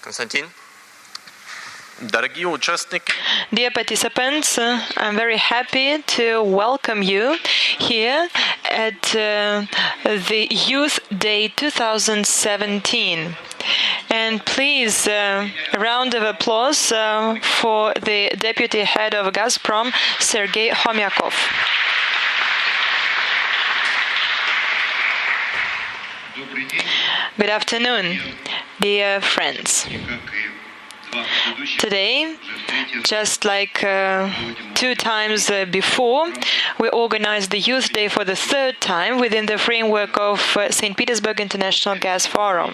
Konstantin? Dear participants, I'm very happy to welcome you here at the Youth Day 2017. And please, a round of applause for the Deputy Head of Gazprom, Sergei Khomyakov. Good afternoon, dear friends. Today, just like 2 times before, we organized the Youth Day for the 3rd time within the framework of St. Petersburg International Gas Forum.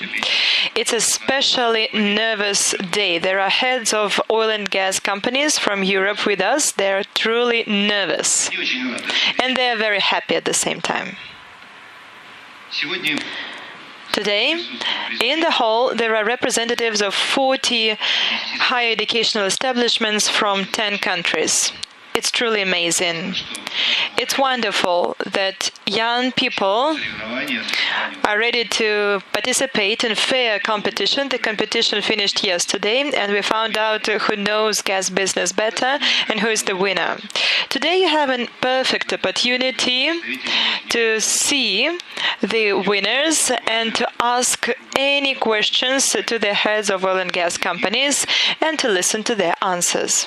It's a especially nervous day. There are heads of oil and gas companies from Europe with us. They are truly nervous. And they are very happy at the same time. Today, in the hall, there are representatives of 40 higher educational establishments from 10 countries. It's truly amazing. It's wonderful that young people are ready to participate in fair competition. The competition finished yesterday, and we found out who knows gas business better and who is the winner. Today you have a perfect opportunity to see the winners and to ask any questions to the heads of oil and gas companies and to listen to their answers.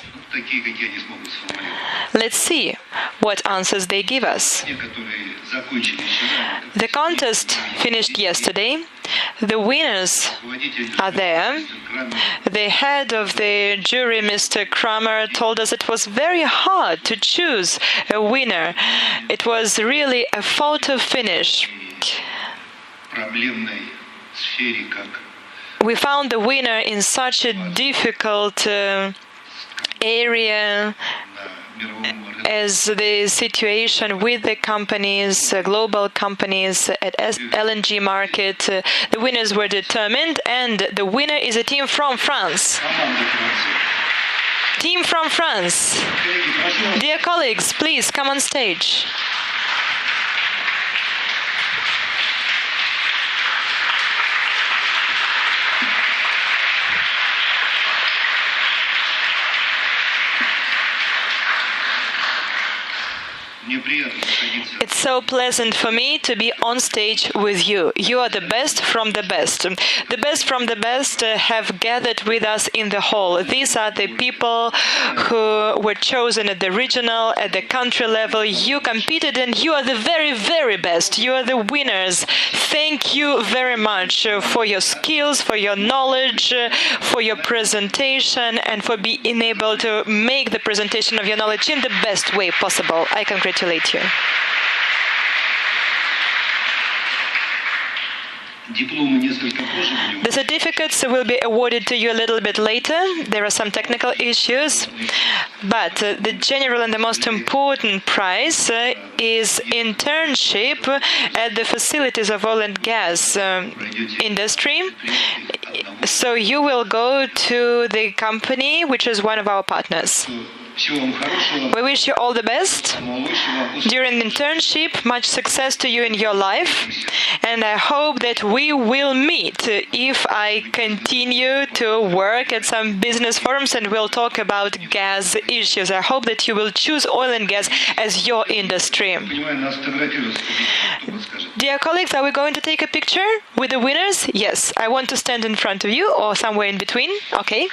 Let's see what answers they give us. The contest finished yesterday. The winners are there. The head of the jury, Mr. Kramer, told us it was very hard to choose a winner. It was really a photo finish. We found the winner in such a difficult area as the situation with the companies, global companies at LNG market. The winners were determined, and the winner is a team from France. Team from France. Dear colleagues, please come on stage. It's so pleasant for me to be on stage with you. You are the best from the best. The best from the best have gathered with us in the hall. These are the people who were chosen at the regional, at the country level. You competed and you are the very, very best. You are the winners. Thank you very much for your skills, for your knowledge, for your presentation, and for being able to make the presentation of your knowledge in the best way possible. I congratulate you. The certificates will be awarded to you a little bit later. There are some technical issues, but the general and the most important prize is internship at the facilities of oil and gas industry. So you will go to the company which is one of our partners. We wish you all the best during the internship, much success to you in your life, and I hope that we will meet if I continue to work at some business forums and we'll talk about gas issues. I hope that you will choose oil and gas as your industry. Dear colleagues, are we going to take a picture with the winners? Yes, I want to stand in front of you or somewhere in between. Okay.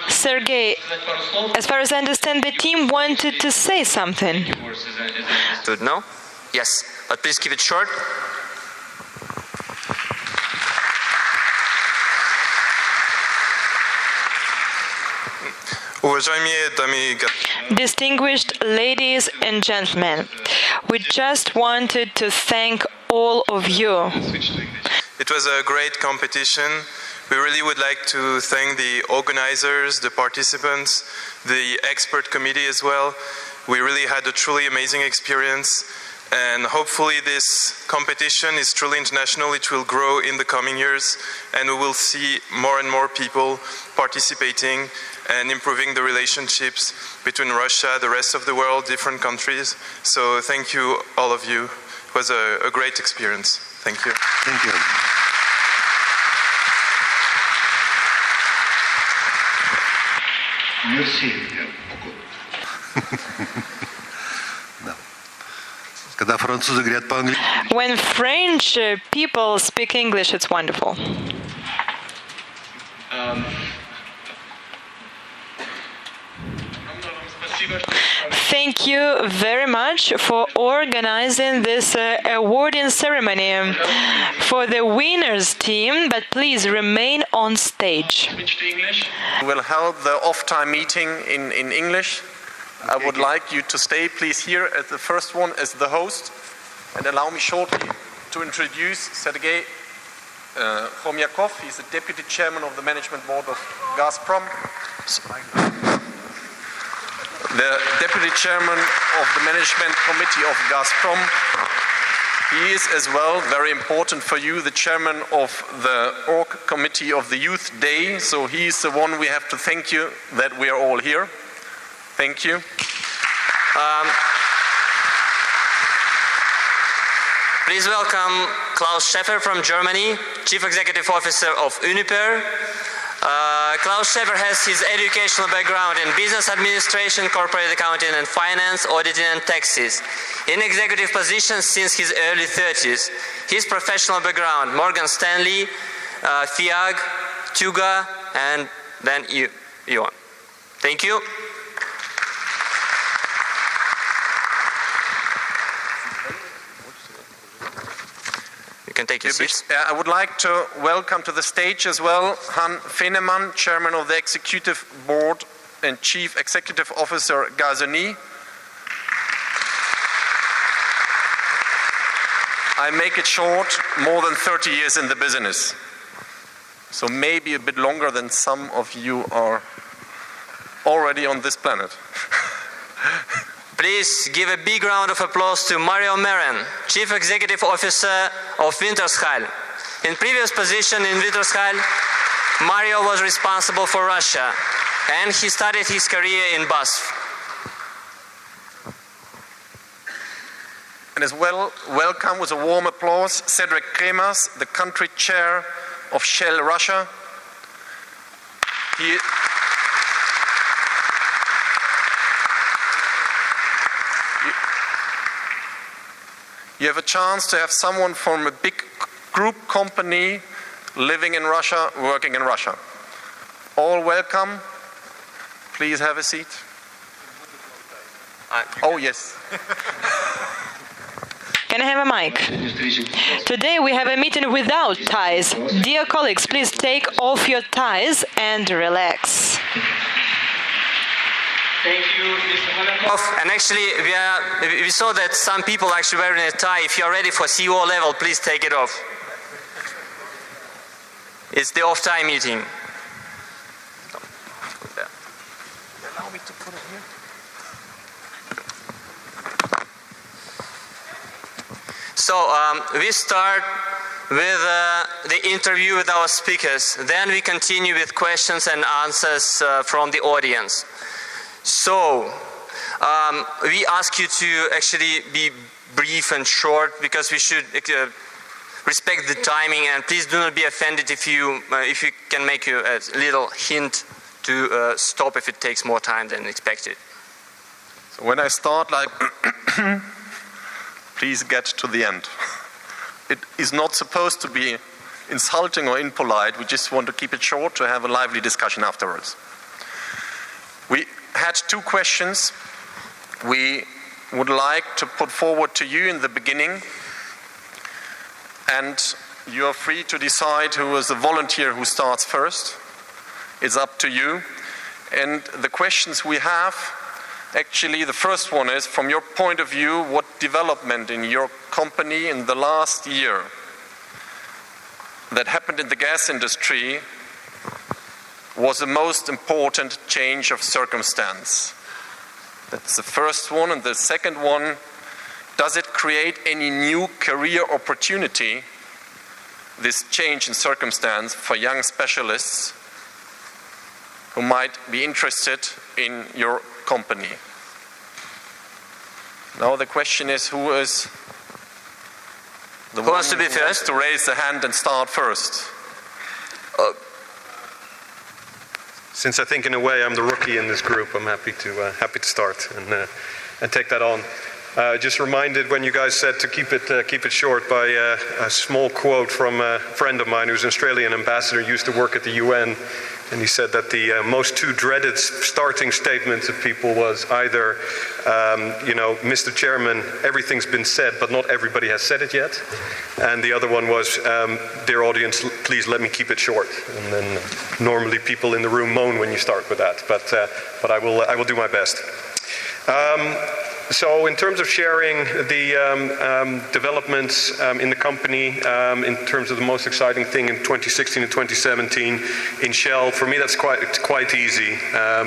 Sergei, as far as I understand, the team wanted to say something. No? Yes, but please keep it short. Distinguished ladies and gentlemen, we just wanted to thank all of you. It was a great competition. We really would like to thank the organizers, the participants, the expert committee as well. We really had a truly amazing experience, and hopefully this competition is truly international. It will grow in the coming years, and we will see more and more people participating and improving the relationships between Russia, the rest of the world, different countries. So thank you, all of you. It was a great experience. Thank you. Thank you. Merci. Когда французы говорят по-английски, When French people speak English, it's wonderful. Thank you very much for organizing this awarding ceremony for the winners team, but please remain on stage. We will hold the off-time meeting in English. I would like you to stay, please, here at the first one as the host, and allow me shortly to introduce Sergei Khomyakov. He's the Deputy Chairman of the Management Board of Gazprom. The Deputy Chairman of the Management Committee of Gazprom. He is as well, very important for you, the Chairman of the Org Committee of the Youth Day. So he is the one we have to thank you that we are all here. Thank you. Please welcome Klaus Schäfer from Germany, Chief Executive Officer of Uniper. Klaus Schäfer has his educational background in business administration, corporate accounting and finance, auditing and taxes. In executive positions since his early 30s. His professional background, Morgan Stanley, FIAG, Tuga, and then E.ON. Thank you. You can take your seats. I would like to welcome to the stage as well Han Feneman, Chairman of the Executive Board and Chief Executive Officer Gazoni. I make it short, more than 30 years in the business. So maybe a bit longer than some of you are already on this planet. Please give a big round of applause to Mario Mehren, Chief Executive Officer of Wintershall. In previous position in Wintershall, Mario was responsible for Russia, and he started his career in BASF. And as well, welcome with a warm applause, Cedric Kremers, the country chair of Shell Russia. You have a chance to have someone from a big group company living in Russia, working in Russia. All welcome. Please have a seat. Oh, yes. Can I have a mic? Today we have a meeting without ties. Dear colleagues, please take off your ties and relax. Thank you, Mr. Khomyakov. And actually, we saw that some people actually wearing a tie. If you're ready for CO level, please take it off. It's the off-time meeting. Allow me to put it here. So we start with the interview with our speakers. Then we continue with questions and answers from the audience. So we ask you to actually be brief and short because we should respect the timing, and please do not be offended if you can make you a little hint to stop if it takes more time than expected. So when I start, like, please get to the end. It is not supposed to be insulting or impolite. We just want to keep it short to have a lively discussion afterwards. We had two questions we would like to put forward to you in the beginning, and you are free to decide who is the volunteer who starts first. It's up to you. And the questions we have, actually the first one is, from your point of view, what development in your company in the last year that happened in the gas industry was the most important change of circumstance? That's the first one. And the second one, does it create any new career opportunity, this change in circumstance, for young specialists who might be interested in your company? Now the question is, who is the one wants to be who wants first? to raise the hand and start first? Since I think in a way I'm the rookie in this group, I'm happy to start and take that on. Just reminded when you guys said to keep it short by a small quote from a friend of mine who's an Australian ambassador, used to work at the UN, and he said that the most two dreaded starting statements of people was either, Mr. Chairman, everything's been said, but not everybody has said it yet, and the other one was, dear audience, please let me keep it short. And then normally people in the room moan when you start with that, but I will do my best. So in terms of sharing the developments in the company, in terms of the most exciting thing in 2016 and 2017 in Shell, for me that's quite easy,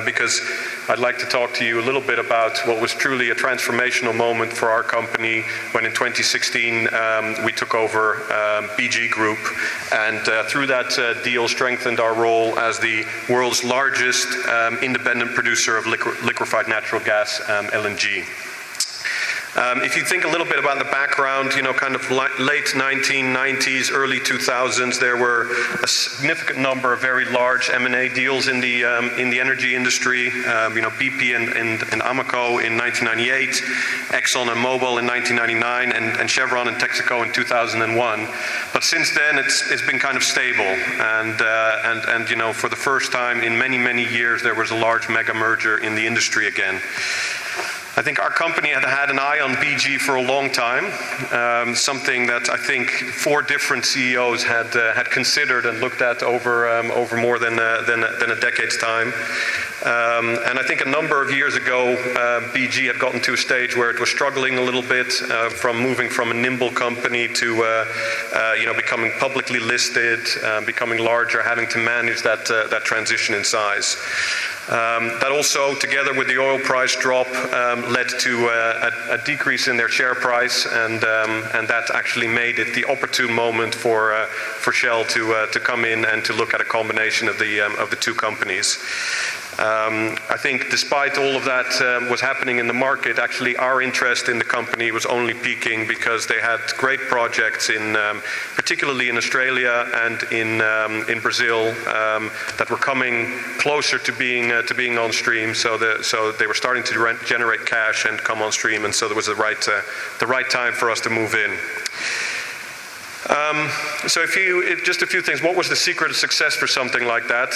because I'd like to talk to you a little bit about what was truly a transformational moment for our company when in 2016 we took over BG Group, and through that deal strengthened our role as the world's largest independent producer of liquefied natural gas, LNG. If you think a little bit about the background, kind of late 1990s, early 2000s, there were a significant number of very large M&A deals in the energy industry. BP and Amoco in 1998, Exxon and Mobil in 1999, and Chevron and Texaco in 2001. But since then, it's been kind of stable, and for the first time in many years, there was a large mega merger in the industry again. I think our company had an eye on BG for a long time, something that I think 4 different CEOs had considered and looked at over more than a decade's time. And I think a number of years ago, BG had gotten to a stage where it was struggling a little bit from moving from a nimble company to becoming publicly listed, becoming larger, having to manage that transition in size. That also, together with the oil price drop, led to a decrease in their share price, and that actually made it the opportune moment for Shell to come in and to look at a combination of the two companies. I think despite all of that was happening in the market, actually our interest in the company was only peaking because they had great projects particularly in Australia and in Brazil, that were coming closer to being on stream. So they were starting to generate cash and come on stream, and so there was the right time for us to move in. So just a few things. What was the secret of success for something like that?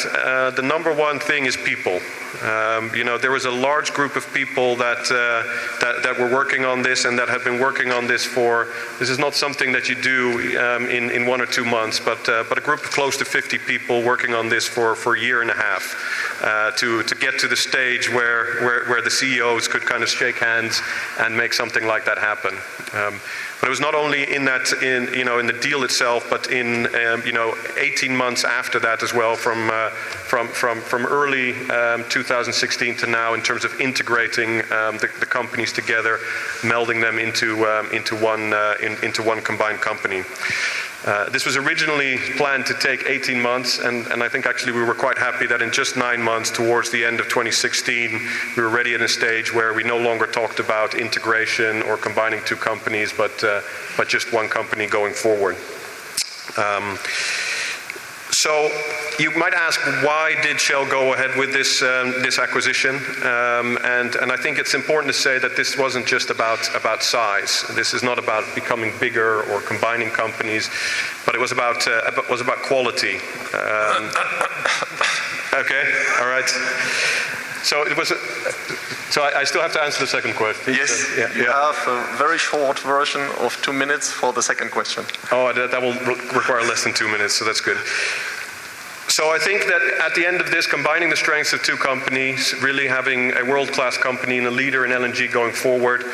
The number one thing is people. There was a large group of people that were working on this and that had been working on this this is not something that you do in 1 or 2 months, but a group of close to 50 people working on this for a year and a half to get to the stage where the CEOs could kind of shake hands and make something like that happen. But it was not only in the deal itself, but in 18 months after that as well, from early 2016 to now, in terms of integrating the companies together, melding them into one combined company. This was originally planned to take 18 months, and I think actually we were quite happy that in just 9 months, towards the end of 2016, we were ready at a stage where we no longer talked about integration or combining two companies, but just one company going forward. So you might ask, why did Shell go ahead with this acquisition? And I think it's important to say that this wasn't just about size. This is not about becoming bigger or combining companies, but it was about quality. Okay, all right. So it was. So I still have to answer the second question. Yes, you have a very short version of 2 minutes for the second question. Oh, that will require less than 2 minutes, so that's good. So I think that at the end of this, combining the strengths of two companies, really having a world-class company and a leader in LNG going forward,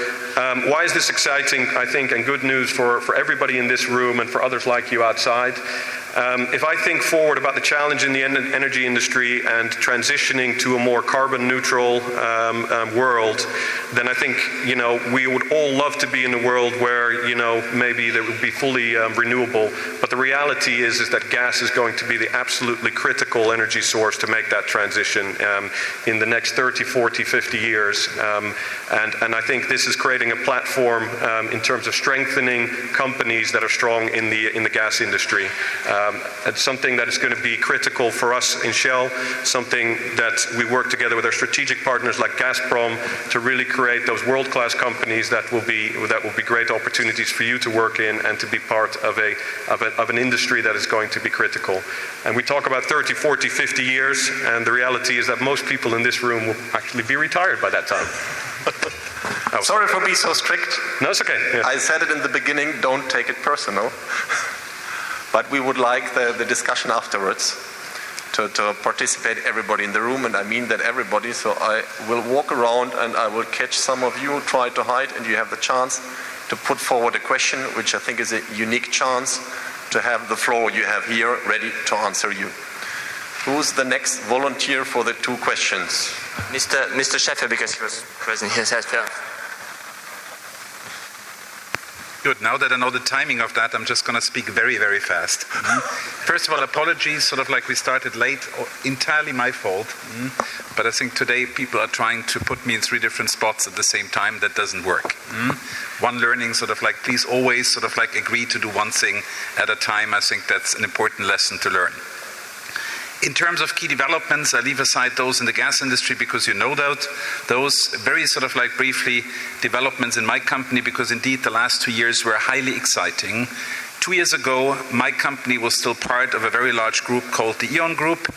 why is this exciting, I think, and good news for everybody in this room and for others like you outside? If I think forward about the challenge in the energy industry and transitioning to a more carbon neutral world, then I think, you know, we would all love to be in a world where, you know, maybe there would be fully renewable, but the reality is that gas is going to be the absolutely critical energy source to make that transition in the next 30, 40, 50 years. And I think this is creating a platform in terms of strengthening companies that are strong in the gas industry. It's something that is going to be critical for us in Shell, something that we work together with our strategic partners like Gazprom to really create those world-class companies that will be great opportunities for you to work in and to be part of an industry that is going to be critical. And we talk about 30, 40, 50 years, and the reality is that most people in this room will actually be retired by that time. Sorry for being so strict. No, it's okay. Yeah. I said it in the beginning, don't take it personal. But we would like the discussion afterwards to participate everybody in the room, and I mean that everybody, so I will walk around and I will catch some of you, try to hide, and you have the chance to put forward a question, which I think is a unique chance to have the floor you have here ready to answer you. Who's the next volunteer for the 2 questions? Mr. Schäfer, because he was present, he said first. Good. Now that I know the timing of that, I'm just going to speak very, very fast. First of all, apologies, sort of like we started late, entirely my fault. But I think today people are trying to put me in 3 different spots at the same time. That doesn't work. One learning, sort of like, please always sort of like agree to do one thing at a time. I think that's an important lesson to learn. In terms of key developments, I leave aside those in the gas industry because you know those very sort of like briefly developments in my company, because indeed the last 2 years were highly exciting. 2 years ago, my company was still part of a very large group called the E.ON Group.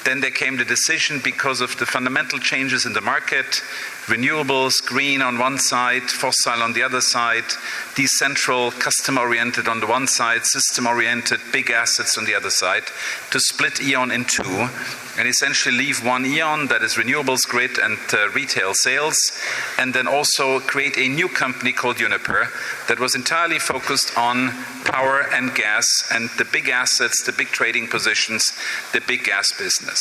Then there came the decision, because of the fundamental changes in the market, renewables, green on one side, fossil on the other side, decentral, customer-oriented on the one side, system-oriented, big assets on the other side, to split E.ON in 2 and essentially leave one E.ON, that is renewables grid and retail sales, and then also create a new company called Uniper that was entirely focused on power and gas and the big assets, the big trading positions, the big gas business.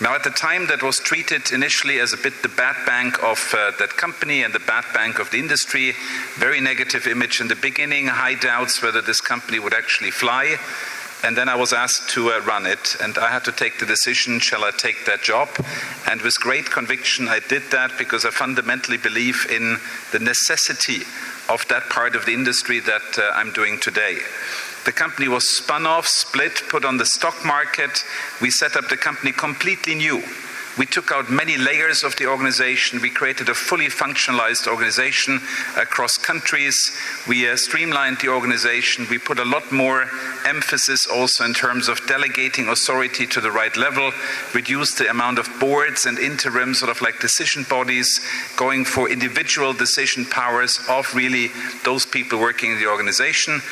Now, at the time, that was treated initially as a bit the bad bank of that company and the bad bank of the industry. Very negative image in the beginning, high doubts whether this company would actually fly. And then I was asked to run it, and I had to take the decision, shall I take that job? And with great conviction, I did that, because I fundamentally believe in the necessity of that part of the industry that I'm doing today. The company was spun off, split, put on the stock market. We set up the company completely new. We took out many layers of the organization. We created a fully functionalized organization across countries. We streamlined the organization. We put a lot more emphasis also in terms of delegating authority to the right level, reduced the amount of boards and interim sort of like decision bodies, going for individual decision powers of really those people working in the organization.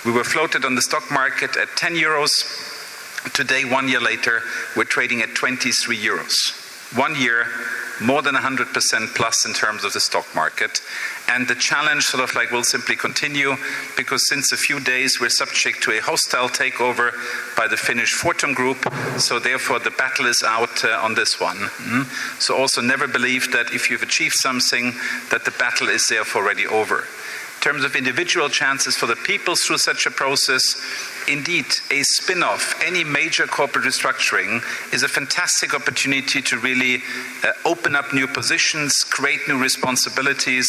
We were floated on the stock market at 10 euros. Today, 1 year later, we're trading at 23 euros. 1 year, more than 100% plus in terms of the stock market. And the challenge sort of like will simply continue, because since a few days we're subject to a hostile takeover by the Finnish Fortum Group. So therefore the battle is out on this one. So also never believe that if you've achieved something, that the battle is therefore already over. In terms of individual chances for the people through such a process, indeed, a spin-off, any major corporate restructuring, is a fantastic opportunity to really open up new positions, create new responsibilities,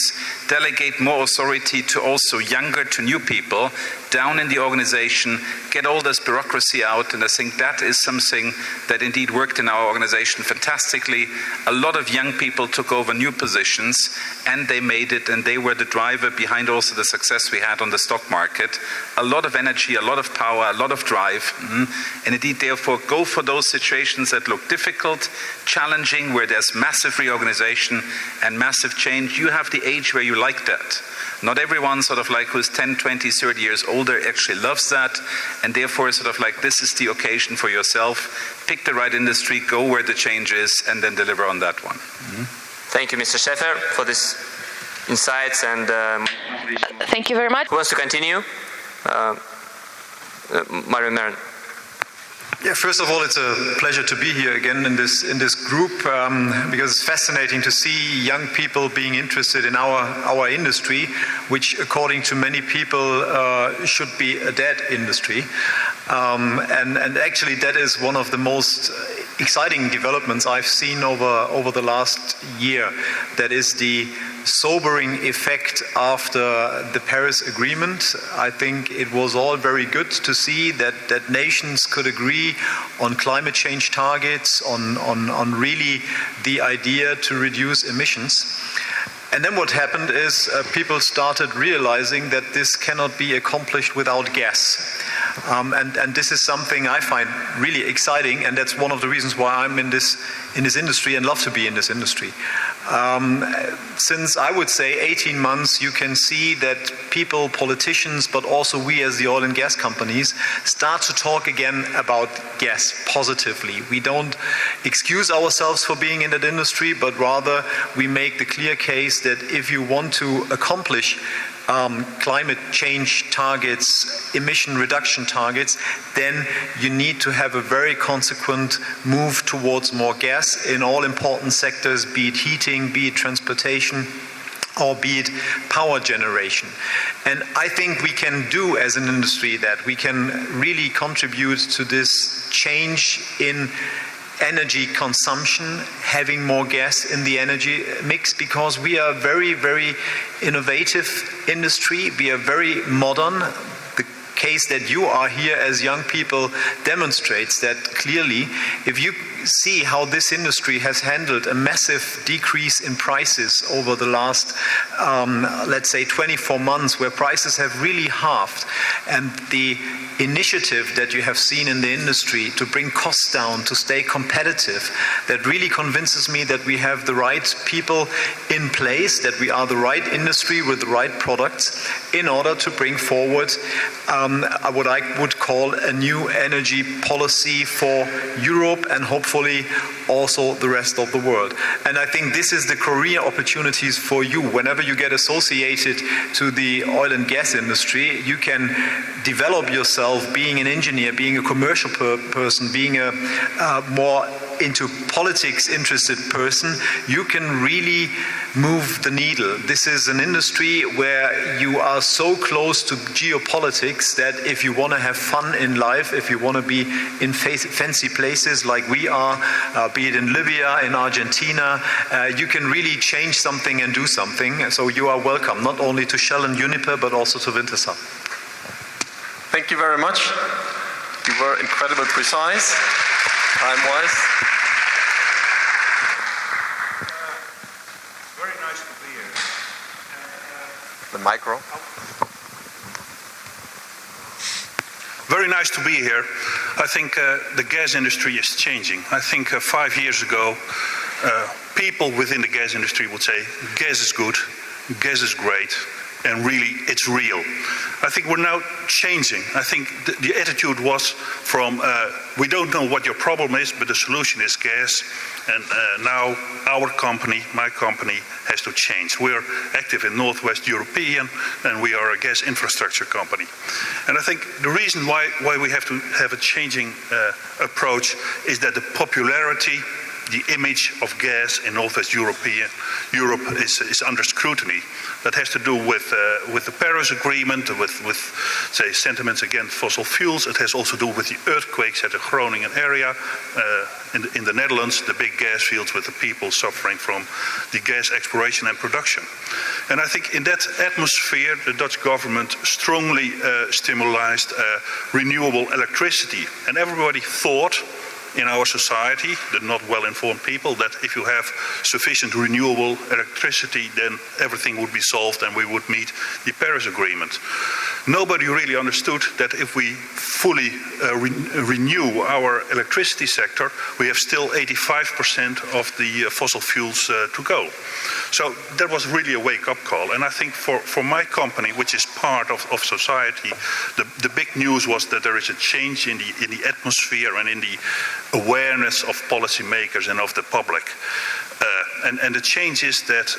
delegate more authority to also younger, to new people down in the organization, get all this bureaucracy out, and I think that is something that indeed worked in our organization fantastically. A lot of young people took over new positions, and they made it, and they were the driver behind also the success we had on the stock market. A lot of energy, a lot of power, a lot of drive, and indeed therefore go for those situations that look difficult, challenging, where there's massive reorganization and massive change. You have the age where you like that. Not everyone sort of like who's 10, 20, 30 years older actually loves that, and therefore sort of like this is the occasion for yourself. Pick the right industry, go where the change is, and then deliver on that one. Thank you, Mr. Schäfer, for this insights and Thank you very much. who wants to continue? Mario Marin. Yeah, first of all, it's a pleasure to be here again in this group because it's fascinating to see young people being interested in our industry, which, according to many people, should be a dead industry. And actually, that is one of the most exciting developments I've seen over the last year. That is the sobering effect after the Paris Agreement. I think it was all very good to see that nations could agree on climate change targets, on really the idea to reduce emissions. And then what happened is people started realizing that this cannot be accomplished without gas. And this is something I find really exciting, and that's one of the reasons why I'm in this industry and love to be in this industry. Since I would say 18 months, you can see that people, politicians, but also we as the oil and gas companies start to talk again about gas positively. We don't excuse ourselves for being in that industry, but rather we make the clear case that if you want to accomplish climate change targets, emission reduction targets, then you need to have a very consequent move towards more gas in all important sectors, be it heating, be it transportation, or be it power generation. And I think we can do as an industry that we can really contribute to this change in energy consumption, having more gas in the energy mix, because we are a very, very innovative industry. We are very modern. The case that you are here as young people demonstrates that clearly. If you see how this industry has handled a massive decrease in prices over the last, let's say, 24 months, where prices have really halved, and the initiative that you have seen in the industry to bring costs down, to stay competitive, that really convinces me that we have the right people in place, that we are the right industry with the right products in order to bring forward what I would call a new energy policy for Europe and hopefully also the rest of the world. And I think this is the career opportunities for you. Whenever you get associated to the oil and gas industry, you can develop yourself being an engineer, being a commercial person, being a more into politics interested person. You can really move the needle. This is an industry where you are so close to geopolitics that if you want to have fun in life, if you want to be in fancy places like we are, be it in Libya, in Argentina, you can really change something and do something. So you are welcome, not only to Shell and Uniper, but also to Wintershall. Thank you very much. You were incredibly precise, time-wise. Very nice to be here. The micro. Very nice to be here. I think the gas industry is changing. I think 5 years ago, people within the gas industry would say, gas is good, gas is great, and really it's real. I think we're now changing. I think the attitude was from, we don't know what your problem is, but the solution is gas. And now our company, my company, has to change. We're active in Northwest European, and we are a gas infrastructure company. And I think the reason why we have to have a changing approach is that the popularity, the image of gas in Northwest Europe is under scrutiny. That has to do with the Paris Agreement, with say sentiments against fossil fuels. It has also to do with the earthquakes at the Groningen area in the Netherlands, the big gas fields with the people suffering from the gas exploration and production. And I think in that atmosphere, the Dutch government strongly stimulated renewable electricity, and everybody thought in our society, the not well-informed people, that if you have sufficient renewable electricity, then everything would be solved and we would meet the Paris Agreement. Nobody really understood that if we fully renew our electricity sector, we have still 85% of the fossil fuels to go. So that was really a wake-up call. And I think for my company, which is part of society, the big news was that there is a change in the atmosphere and in the awareness of policymakers and of the public. And the change is that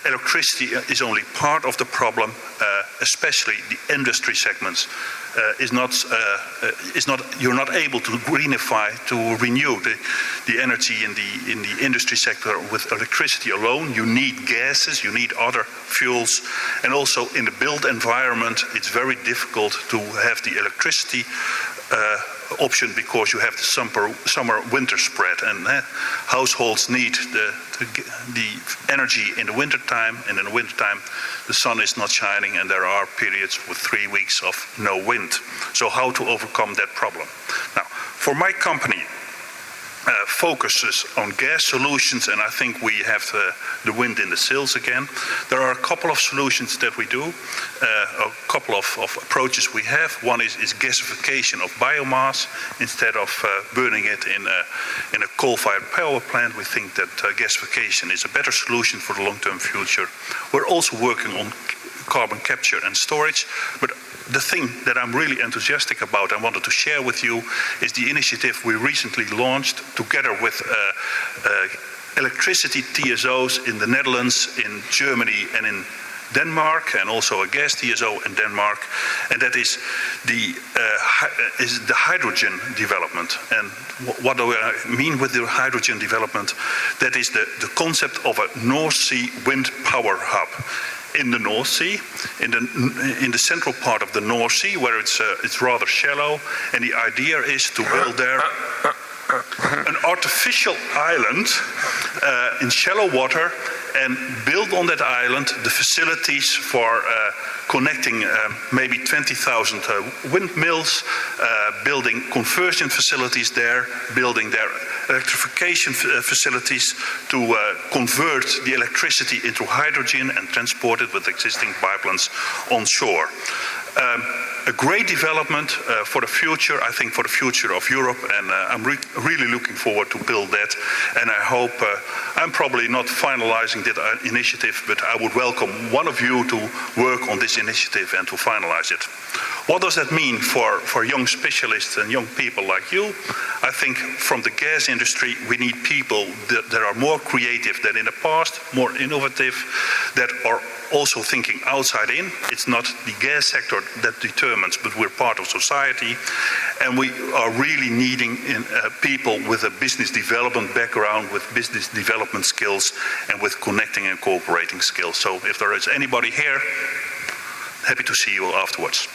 electricity is only part of the problem, especially the industry segments. you're not able to renew the energy in the industry sector with electricity alone. You need gases, you need other fuels, and also in the built environment, it's very difficult to have the electricity option because you have the summer-winter spread, and households need the energy in the wintertime, and in the wintertime the sun is not shining and there are periods with 3 weeks of no wind. So how to overcome that problem? Now, for my company, focuses on gas solutions, and I think we have the wind in the sails again. There are a couple of solutions that we do, a couple of approaches we have. One is gasification of biomass. Instead of burning it in a coal-fired power plant, we think that gasification is a better solution for the long-term future. We're also working on carbon capture and storage, but the thing that I'm really enthusiastic about and wanted to share with you is the initiative we recently launched together with electricity TSOs in the Netherlands, in Germany and in Denmark, and also a gas TSO in Denmark, and that is the hydrogen development. And what do I mean with the hydrogen development? That is the concept of a North Sea wind power hub in the North Sea, in the central part of the North Sea, where it's rather shallow, and the idea is to build there an artificial island in shallow water and build on that island the facilities for connecting maybe 20,000 windmills, building conversion facilities there, building their electrification facilities to convert the electricity into hydrogen and transport it with existing pipelines on shore. A great development for the future, I think, for the future of Europe, and I'm really looking forward to build that. And I hope, I'm probably not finalizing that initiative, but I would welcome one of you to work on this initiative and to finalize it. What does that mean for young specialists and young people like you? I think from the gas industry, we need people that are more creative than in the past, more innovative, that are also thinking outside in. It's not the gas sector that determines, but we're part of society, and we are really needing people with a business development background, with business development skills, and with connecting and cooperating skills. So if there is anybody here, happy to see you afterwards.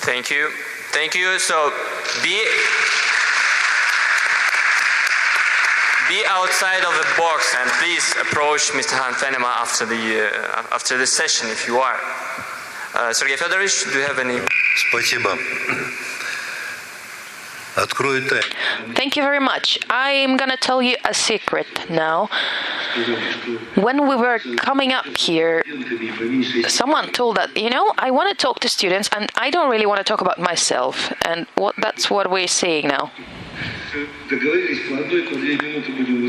Thank you. Thank you. So be outside of the box, and please approach Mr. Han Venema after the session if you are. Sergey Fedorovich, do you have any? Спасибо. Открою тайну. Thank you very much. I'm going to tell you a secret now. When we were coming up here, someone told that, I want to talk to students and I don't really want to talk about myself. And that's what we're seeing now.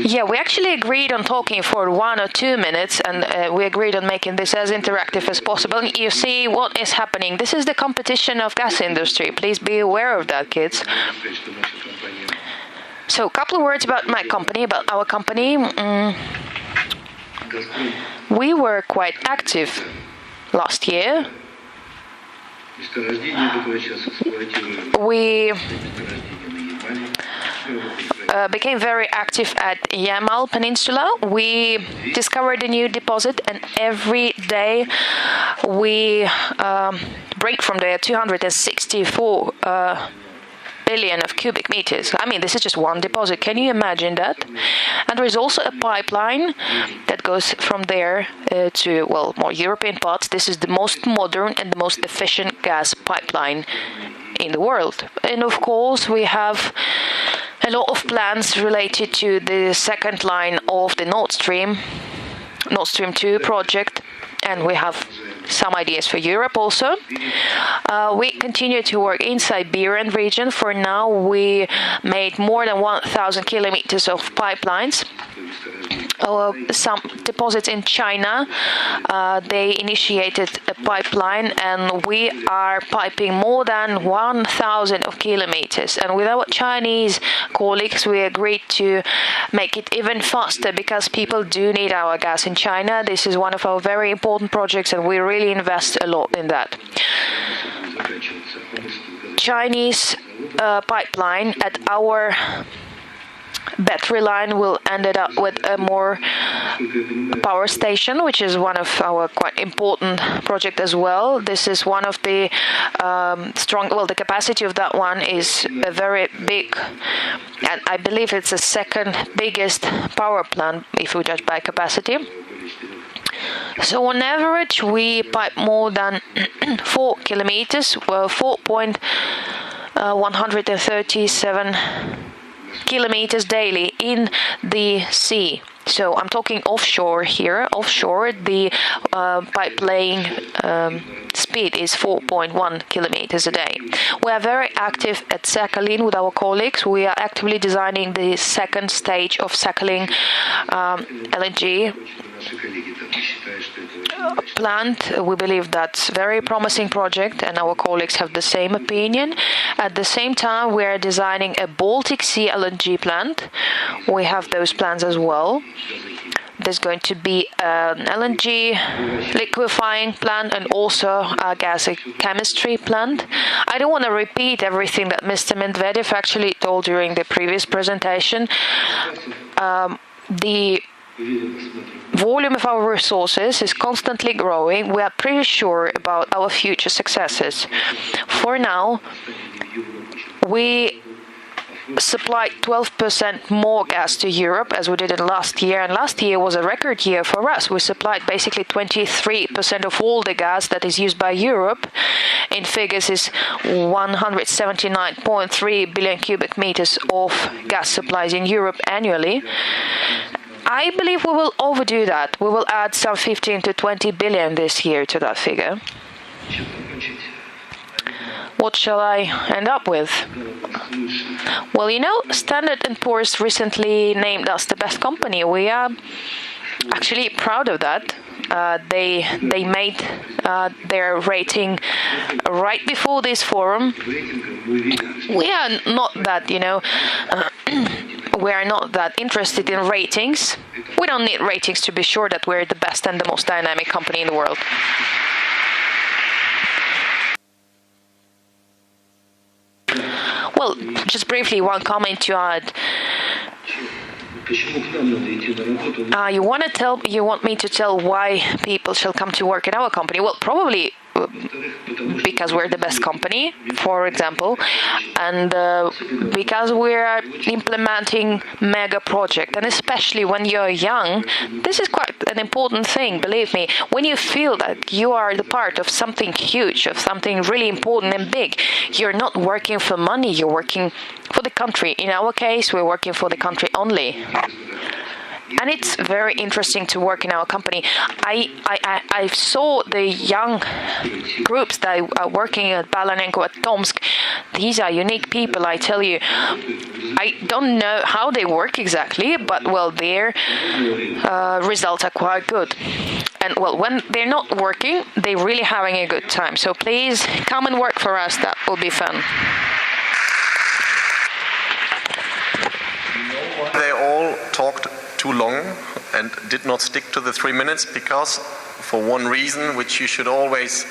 Yeah, we actually agreed on talking for 1 or 2 minutes, and we agreed on making this as interactive as possible. You see what is happening. This is the competition of gas industry. Please be aware of that, kids. So, a couple of words about my company, about our company. We were quite active last year. We became very active at Yamal Peninsula. We discovered a new deposit, and every day we break from there 264 billion of cubic meters. I mean, this is just one deposit. Can you imagine that? And there is also a pipeline that goes from there to, more European parts. This is the most modern and the most efficient gas pipeline in the world. And of course, we have a lot of plans related to the second line of the Nord Stream 2 project, and we have some ideas for Europe also. We continue to work in Siberian region. For now, we made more than 1,000 kilometers of pipelines. Some deposits in China, they initiated a pipeline, and we are piping more than 1,000 of kilometers. And with our Chinese colleagues, we agreed to make it even faster because people do need our gas in China. This is one of our very important projects, and we really invest a lot in that. Chinese pipeline at our battery line will end up with a more power station, which is one of our quite important project as well. This is one of the the capacity of that one is a very big, and I believe it's the second biggest power plant if we judge by capacity. So on average, we pipe more than 4 kilometers, 4.137 kilometers daily in the sea. So I'm talking offshore here. Offshore, the pipe laying speed is 4.1 kilometers a day. We are very active at Sakhalin with our colleagues. We are actively designing the second stage of Sakhalin LNG plant. We believe that's a very promising project, and our colleagues have the same opinion. At the same time, we are designing a Baltic Sea LNG plant. We have those plans as well. There's going to be an LNG liquefying plant and also a gas chemistry plant. I don't want to repeat everything that Mr. Medvedev actually told during the previous presentation. The volume of our resources is constantly growing. We are pretty sure about our future successes. For now, we supplied 12% more gas to Europe as we did in last year, and last year was a record year for us. We supplied basically 23% of all the gas that is used by Europe. In figures is 179.3 billion cubic meters of gas supplies in Europe annually. I believe we will overdo that. We will add some 15 to 20 billion this year to that figure. What shall I end up with? Well, Standard & Poor's recently named us the best company. We are actually proud of that. They made their rating right before this forum. We are not that, we are not that interested in ratings. We don't need ratings to be sure that we're the best and the most dynamic company in the world. Well, just briefly, one comment to add. You want me to tell why people shall come to work in our company? Well, probably because we're the best company, for example, and because we're implementing mega project, and especially when you're young, this is quite an important thing, believe me. When you feel that you are the part of something huge, of something really important and big, you're not working for money, you're working for the country. In our case, we're working for the country only. And it's very interesting to work in our company. I saw the young groups that are working at Balanenko, at Tomsk. These are unique people, I tell you. I don't know how they work exactly, but, well, their results are quite good. And, well, when they're not working, they're really having a good time. So please come and work for us. That will be fun. They all talked too long and did not stick to the 3 minutes because, for one reason, which you should always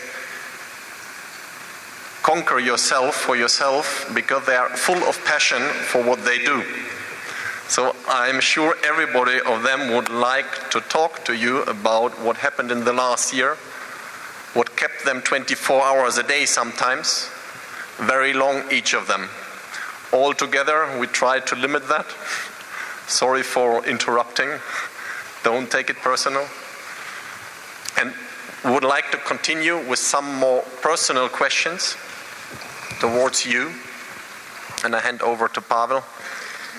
conquer for yourself, because they are full of passion for what they do. So I'm sure everybody of them would like to talk to you about what happened in the last year, what kept them 24 hours a day sometimes, very long each of them. All together we tried to limit that. Sorry for interrupting. Don't take it personal. And would like to continue with some more personal questions towards you. And I hand over to Pavel.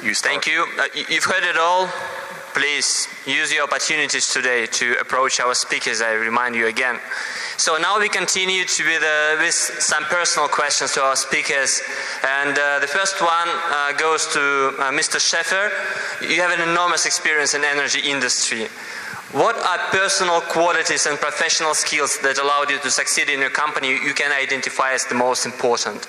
You start. Thank you. You've heard it all. Please use the opportunities today to approach our speakers. I remind you again. So now we continue with some personal questions to our speakers. And the first one goes to Mr. Schäfer. You have an enormous experience in energy industry. What are personal qualities and professional skills that allowed you to succeed in your company you can identify as the most important?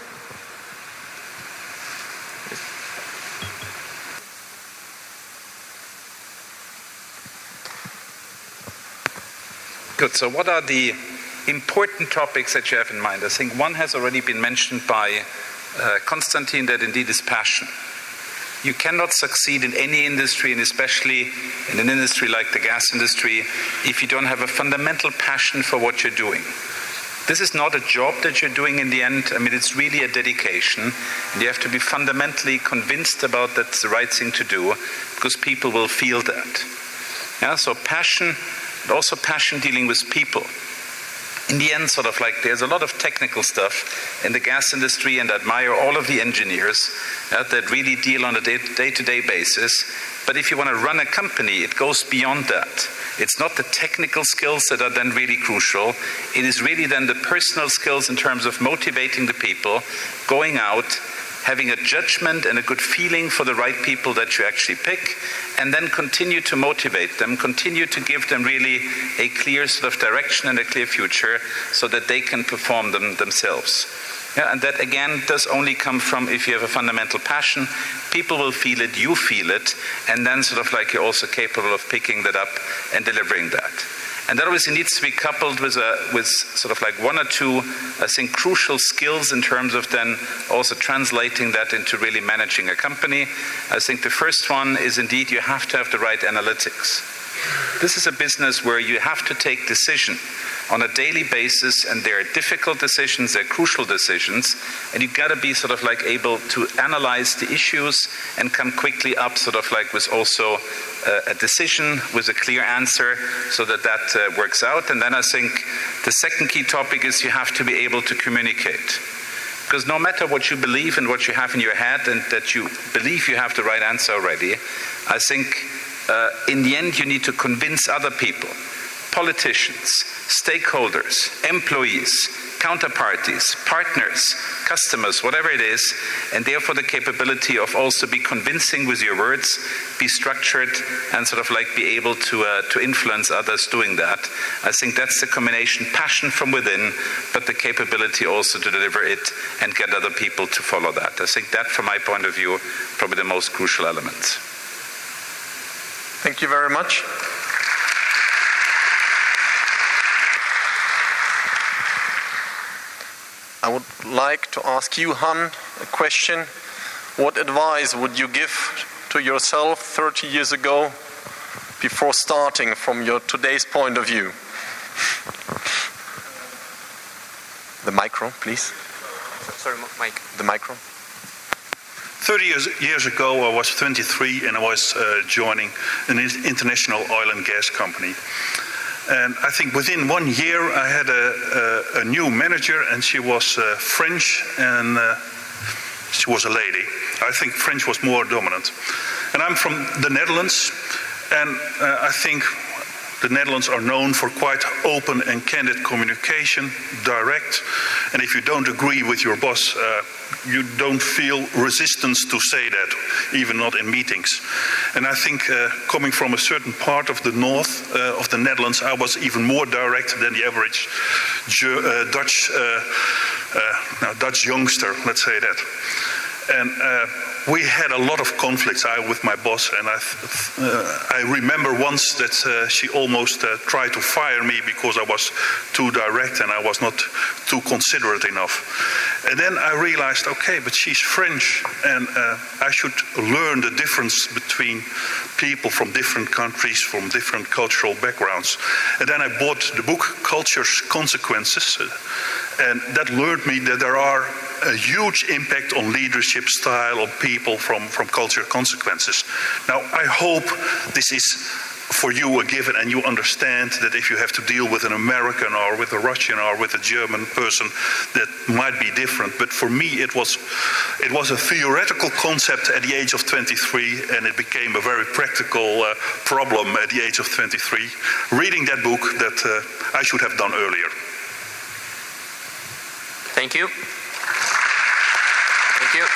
Good. So what are the important topics that you have in mind? I think one has already been mentioned by Konstantin, that indeed is passion. You cannot succeed in any industry, and especially in an industry like the gas industry, if you don't have a fundamental passion for what you're doing. This is not a job that you're doing in the end. I mean, it's really a dedication, and you have to be fundamentally convinced about that's the right thing to do, because people will feel that. Yeah, so passion, but also passion dealing with people. In the end, sort of like there's a lot of technical stuff in the gas industry, and I admire all of the engineers that really deal on a day-to-day basis. But if you want to run a company, it goes beyond that. It's not the technical skills that are then really crucial. It is really then the personal skills in terms of motivating the people, going out, having a judgment and a good feeling for the right people that you actually pick, and then continue to motivate them, continue to give them really a clear sort of direction and a clear future so that they can perform them themselves. Yeah, and that again does only come from if you have a fundamental passion. People will feel it, you feel it, and then sort of like you're also capable of picking that up and delivering that. And that obviously needs to be coupled with sort of like one or two, I think, crucial skills in terms of then also translating that into really managing a company. I think the first one is indeed you have to have the right analytics. This is a business where you have to take decision on a daily basis, and they're difficult decisions, they're crucial decisions, and you've got to be sort of like able to analyze the issues and come quickly up sort of like with also a decision with a clear answer so that that works out. And then I think the second key topic is you have to be able to communicate. Because no matter what you believe and what you have in your head and that you believe you have the right answer already, I think in the end you need to convince other people, politicians, stakeholders, employees, counterparties, partners, customers, whatever it is, and therefore the capability of also be convincing with your words, be structured, and sort of like be able to influence others doing that. I think that's the combination, passion from within, but the capability also to deliver it and get other people to follow that. I think that, from my point of view, probably the most crucial elements. Thank you very much. I would like to ask you, Han, a question. What advice would you give to yourself 30 years ago before starting from your today's point of view? The micro, please. Sorry, Mike. The micro. 30 years ago, I was 23 and I was joining an international oil and gas company. And I think within 1 year I had a new manager, and she was French, and she was a lady. I think French was more dominant. And I'm from the Netherlands, and I think the Netherlands are known for quite open and candid communication, direct. And if you don't agree with your boss, you don't feel resistance to say that, even not in meetings. And I think coming from a certain part of the north of the Netherlands, I was even more direct than the average Dutch youngster, let's say that. And we had a lot of conflicts with my boss, and I remember once that she almost tried to fire me because I was too direct and I was not too considerate enough. And then I realized, okay, but she's French, and I should learn the difference between people from different countries, from different cultural backgrounds. And then I bought the book Culture's Consequences, and that learned me that there are a huge impact on leadership style, on people from cultural consequences. Now, I hope this is for you a given, and you understand that if you have to deal with an American or with a Russian or with a German person, that might be different. But for me, it was a theoretical concept at the age of 23, and it became a very practical problem at the age of 23. Reading that book that I should have done earlier. Thank you. Thank you.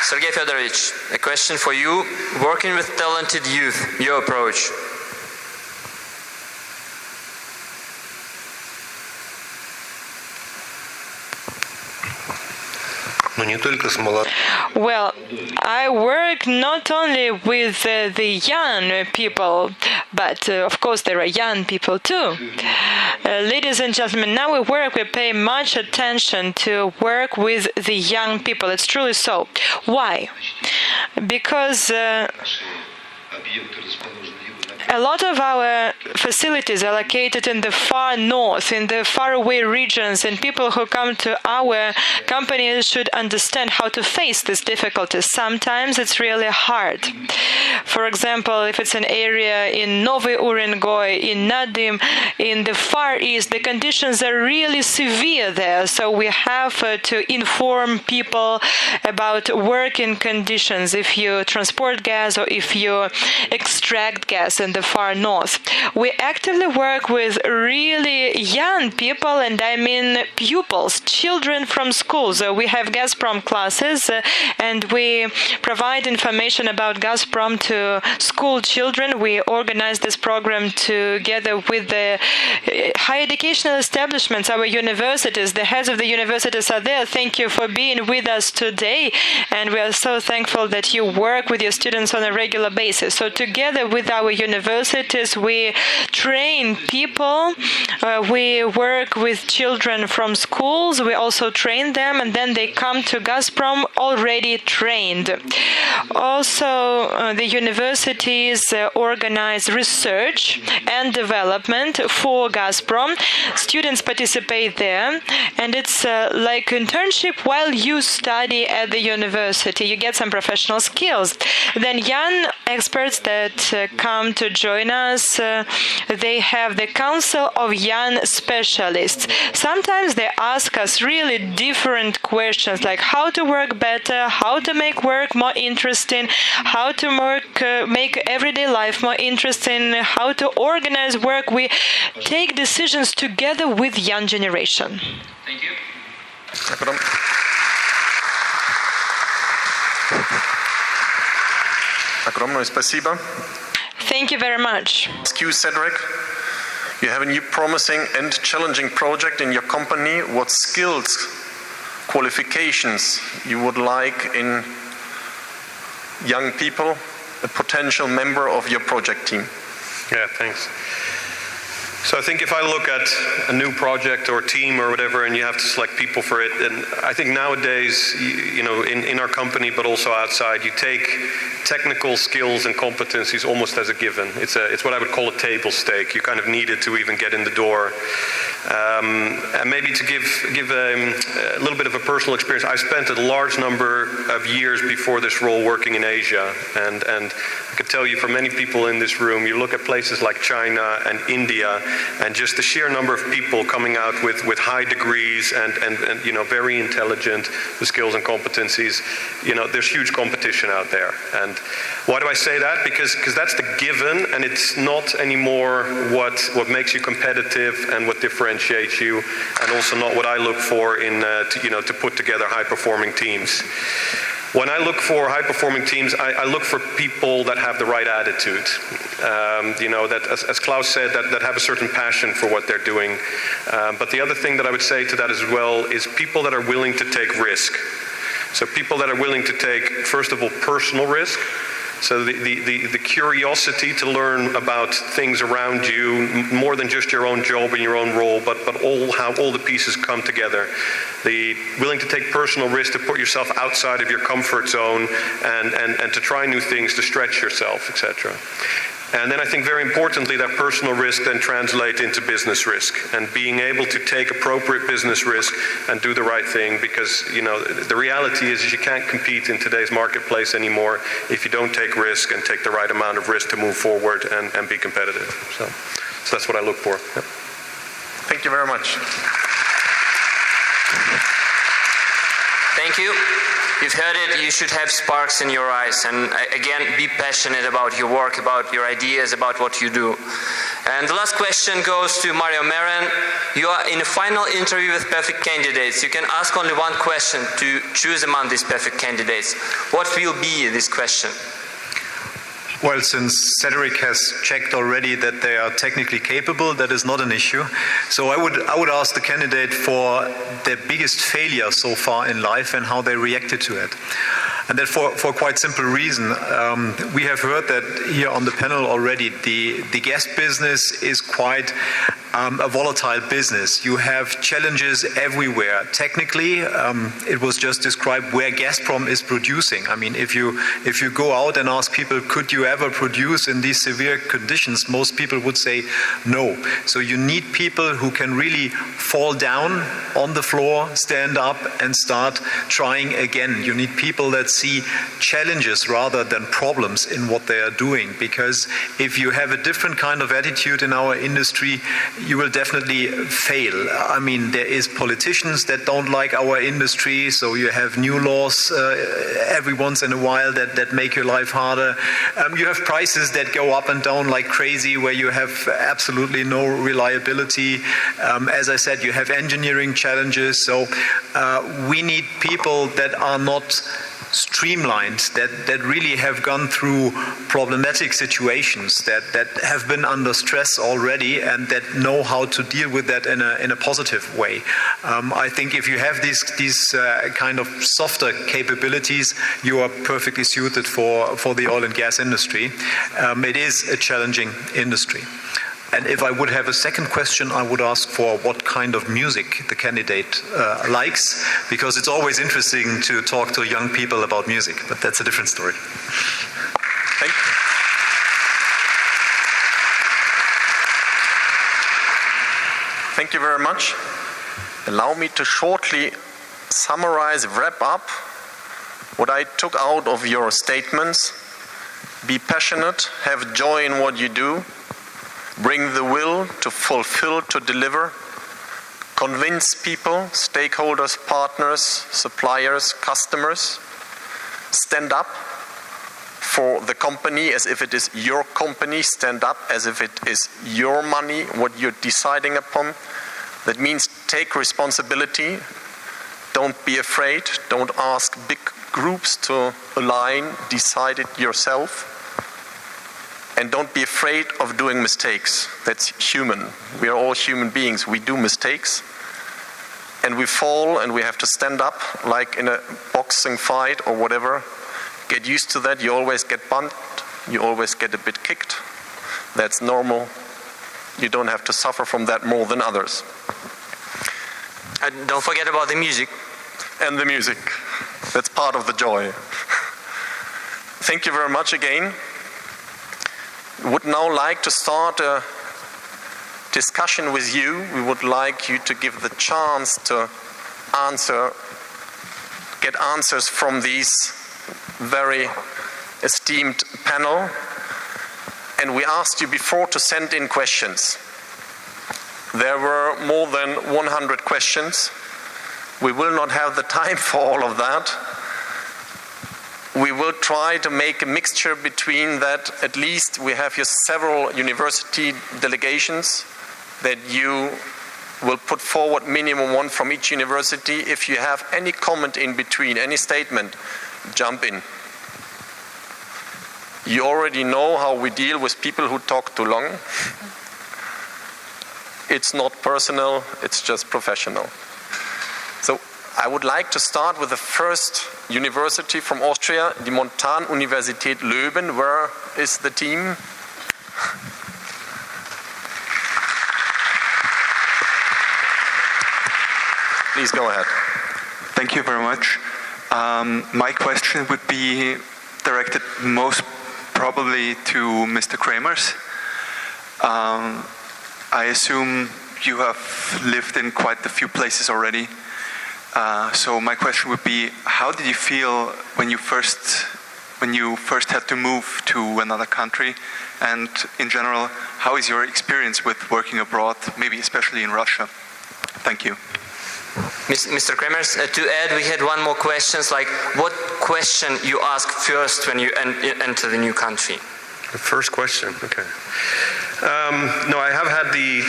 Sergei Fedorovich, a question for you. Working with talented youth, your approach. но не только с молодыми. Well, I work not only with the young people, but of course there are young people too. Ladies and gentlemen, now we pay much attention to work with the young people. It's truly so. Why? Because a lot of our facilities are located in the far north, in the faraway regions, and people who come to our companies should understand how to face these difficulties. Sometimes it's really hard. For example, if it's an area in Novy Urengoy, in Nadim, in the Far East, the conditions are really severe there. So we have to inform people about working conditions if you transport gas or if you extract gas in the far north. We actively work with really young people, and I mean pupils, children from schools. We have Gazprom classes, and we provide information about Gazprom to school children. We organize this program together with the higher educational establishments, our universities. The heads of the universities are there. Thank you for being with us today, and we are so thankful that you work with your students on a regular basis. So together with our universities, we train people. We work with children from schools. We also train them, and then they come to Gazprom already trained. Also, the universities organize research and development for Gazprom. Students participate there, and it's like internship while you study at the university. You get some professional skills. Then young experts that come to join us, they have the Council of Young Specialists. Sometimes they ask us really different questions, like how to work better, how to make work more interesting, how to make everyday life more interesting, how to organize work. We take decisions together with young generation. Thank you. Огромное спасибо. Thank you very much. Ask you, Cedric. You have a new promising and challenging project in your company. What skills, qualifications you would like in young people, a potential member of your project team? Yeah, thanks. So I think if I look at a new project or team or whatever, and you have to select people for it, and I think nowadays, you know, in our company, but also outside, you take technical skills and competencies almost as a given. It's what I would call a table stake. You kind of need it to even get in the door. And maybe to give a little bit of a personal experience, I spent a large number of years before this role working in Asia, and I could tell you for many people in this room, you look at places like China and India, and just the sheer number of people coming out with high degrees and you know, very intelligent, the skills and competencies, you know, there's huge competition out there. And why do I say that? Because that's the given, and it's not anymore what makes you competitive and what differentiates you, and also not what I look for in to put together high-performing teams. When I look for high-performing teams, I look for people that have the right attitude. That, as Klaus said, that have a certain passion for what they're doing. But the other thing that I would say to that as well is people that are willing to take risk. So people that are willing to take, first of all, personal risk. So the curiosity to learn about things around you, more than just your own job and your own role, but how all the pieces come together. The willing to take personal risk, to put yourself outside of your comfort zone and to try new things, to stretch yourself, etc. And then I think very importantly that personal risk then translates into business risk, and being able to take appropriate business risk and do the right thing, because the reality is you can't compete in today's marketplace anymore if you don't take risk and take the right amount of risk to move forward and be competitive. So that's what I look for. Yep. Thank you very much. Thank you. You've heard it, you should have sparks in your eyes, and again, be passionate about your work, about your ideas, about what you do. And the last question goes to Mario Marin. You are in a final interview with perfect candidates. You can ask only one question to choose among these perfect candidates. What will be this question? Well, since Cedric has checked already that they are technically capable, that is not an issue. So I would ask the candidate for their biggest failure so far in life and how they reacted to it. And that for quite simple reason. We have heard that here on the panel already, the gas business is quite a volatile business. You have challenges everywhere. Technically, it was just described where Gazprom is producing. I mean, if you go out and ask people, could you ever produce in these severe conditions, most people would say no. So you need people who can really fall down on the floor, stand up and start trying again. You need people that see challenges rather than problems in what they are doing, because if you have a different kind of attitude in our industry, you will definitely fail. I mean, there is politicians that don't like our industry, so you have new laws every once in a while that make your life harder. You have prices that go up and down like crazy, where you have absolutely no reliability. As I said, you have engineering challenges, so we need people that are not streamlined, that really have gone through problematic situations, that have been under stress already, and that know how to deal with that in a positive way. I think if you have these kind of softer capabilities, you are perfectly suited for the oil and gas industry. It is a challenging industry. And if I would have a second question, I would ask for what kind of music the candidate likes, because it's always interesting to talk to young people about music, but that's a different story. Thank you very much. Allow me to shortly summarize, wrap up what I took out of your statements. Be passionate, have joy in what you do, bring the will to fulfill, to deliver, convince people, stakeholders, partners, suppliers, customers, stand up for the company as if it is your company, stand up as if it is your money, what you're deciding upon. That means take responsibility, don't be afraid, don't ask big groups to align, decide it yourself. And don't be afraid of doing mistakes. That's human. We are all human beings. We do mistakes. And we fall and we have to stand up, like in a boxing fight or whatever. Get used to that. You always get bumped. You always get a bit kicked. That's normal. You don't have to suffer from that more than others. And don't forget about the music. And the music. That's part of the joy. Thank you very much again. Would now like to start a discussion with you. We would like you to give the chance to get answers from these very esteemed panel. And we asked you before to send in questions. There were more than 100 questions. We will not have the time for all of that. We will try to make a mixture between that. At least we have here several university delegations that you will put forward, minimum one from each university. If you have any comment in between, any statement, jump in. You already know how we deal with people who talk too long. It's not personal, it's just professional. So I would like to start with the first university from Austria, the Montanuniversität Löwen. Where is the team? Please go ahead. Thank you very much. My question would be directed most probably to Mr. Kremers. I assume you have lived in quite a few places already. So my question would be, how did you feel when you first had to move to another country? And in general, how is your experience with working abroad, maybe especially in Russia? Thank you. Mr. Kremers, to add, we had one more question, like what question you ask first when you enter the new country? The first question, okay. No, I have had the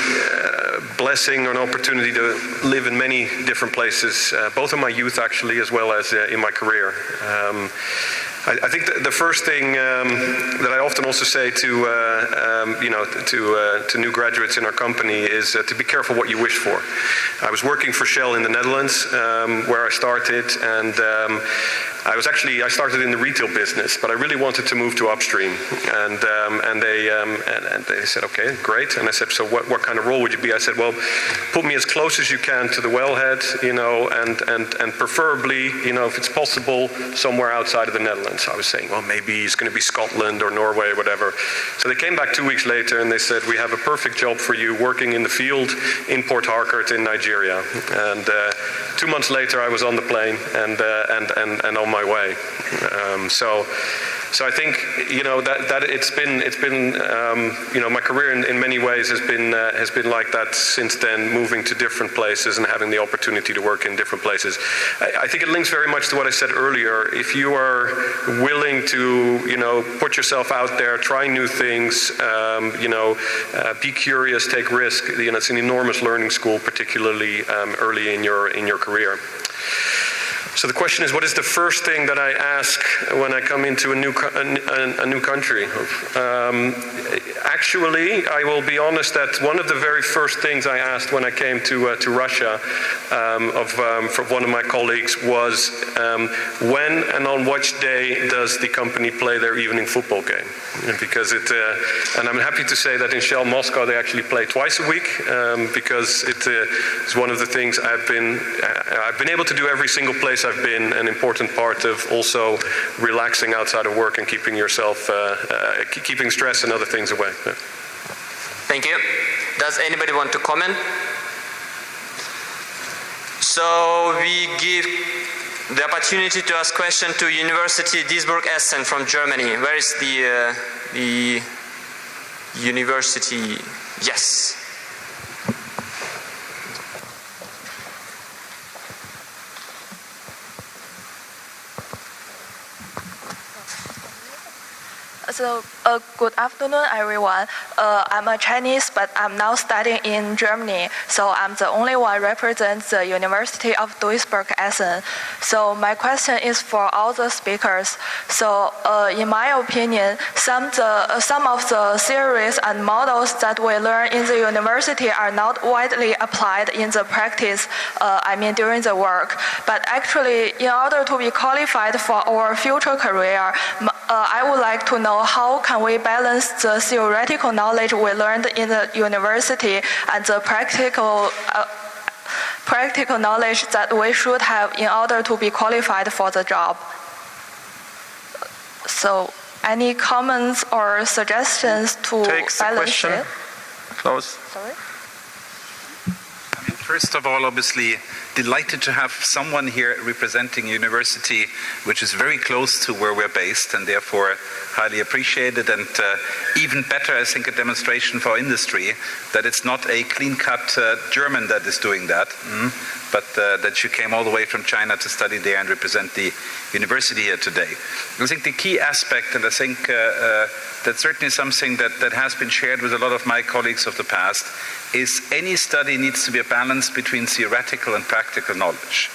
blessing or an opportunity to live in many different places, both in my youth actually, as well as in my career. I think the first thing that I often also say to new graduates in our company is to be careful what you wish for. I was working for Shell in the Netherlands, where I started, and I started in the retail business, but I really wanted to move to upstream, and they said, okay, great. And I said, so what kind of role would you be? I said, well, put me as close as you can to the wellhead, and preferably, if it's possible, somewhere outside of the Netherlands. I was saying, well, maybe it's going to be Scotland or Norway or whatever. So they came back 2 weeks later and they said, we have a perfect job for you working in the field in Port Harcourt in Nigeria. And 2 months later, I was on the plane and on my way. So I think that it's been my career in many ways has been like that since then, moving to different places and having the opportunity to work in different places. I think it links very much to what I said earlier. If you are willing to put yourself out there, try new things, be curious, take risk. It's an enormous learning school, particularly early in your career. So the question is, what is the first thing that I ask when I come into a new country? Actually, I will be honest that one of the very first things I asked when I came to Russia from one of my colleagues was, when and on which day does the company play their evening football game? Because and I'm happy to say that in Shell Moscow they actually play twice a week, because it's one of the things I've been able to do every single place I've been, an important part of also relaxing outside of work and keeping yourself, keeping stress and other things away. Yeah. Thank you. Does anybody want to comment? So we give the opportunity to ask question to University Duisburg-Essen from Germany. Where is the university? Yes. So, good afternoon, everyone. I'm a Chinese, but I'm now studying in Germany. So I'm the only one represents the University of Duisburg-Essen. So my question is for all the speakers. So, in my opinion, some of the theories and models that we learn in the university are not widely applied in the practice. During the work. But actually, in order to be qualified for our future career, I would like to know how can we balance the theoretical knowledge we learned in the university and the practical knowledge that we should have in order to be qualified for the job. So, any comments or suggestions to Takes balance the question. it? Close. Sorry? First of all, obviously, delighted to have someone here representing a university which is very close to where we're based, and therefore highly appreciated, and even better, I think, a demonstration for industry that it's not a clean-cut German that is doing that, but that you came all the way from China to study there and represent the university here today. I think the key aspect, and I think that's certainly something that has been shared with a lot of my colleagues of the past, is any study needs to be a balance between theoretical and practical knowledge.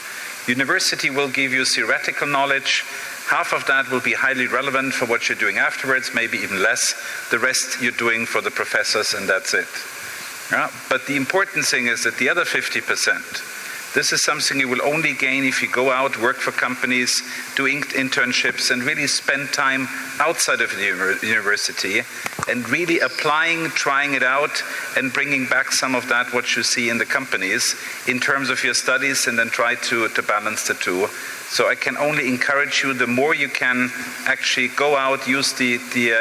University will give you theoretical knowledge. Half of that will be highly relevant for what you're doing afterwards, maybe even less. The rest you're doing for the professors, and that's it. But the important thing is that the other 50%, this is something you will only gain if you go out, work for companies, do internships, and really spend time outside of the university and really applying, trying it out, and bringing back some of that, what you see in the companies, in terms of your studies, and then try to balance the two. So I can only encourage you, the more you can actually go out, use the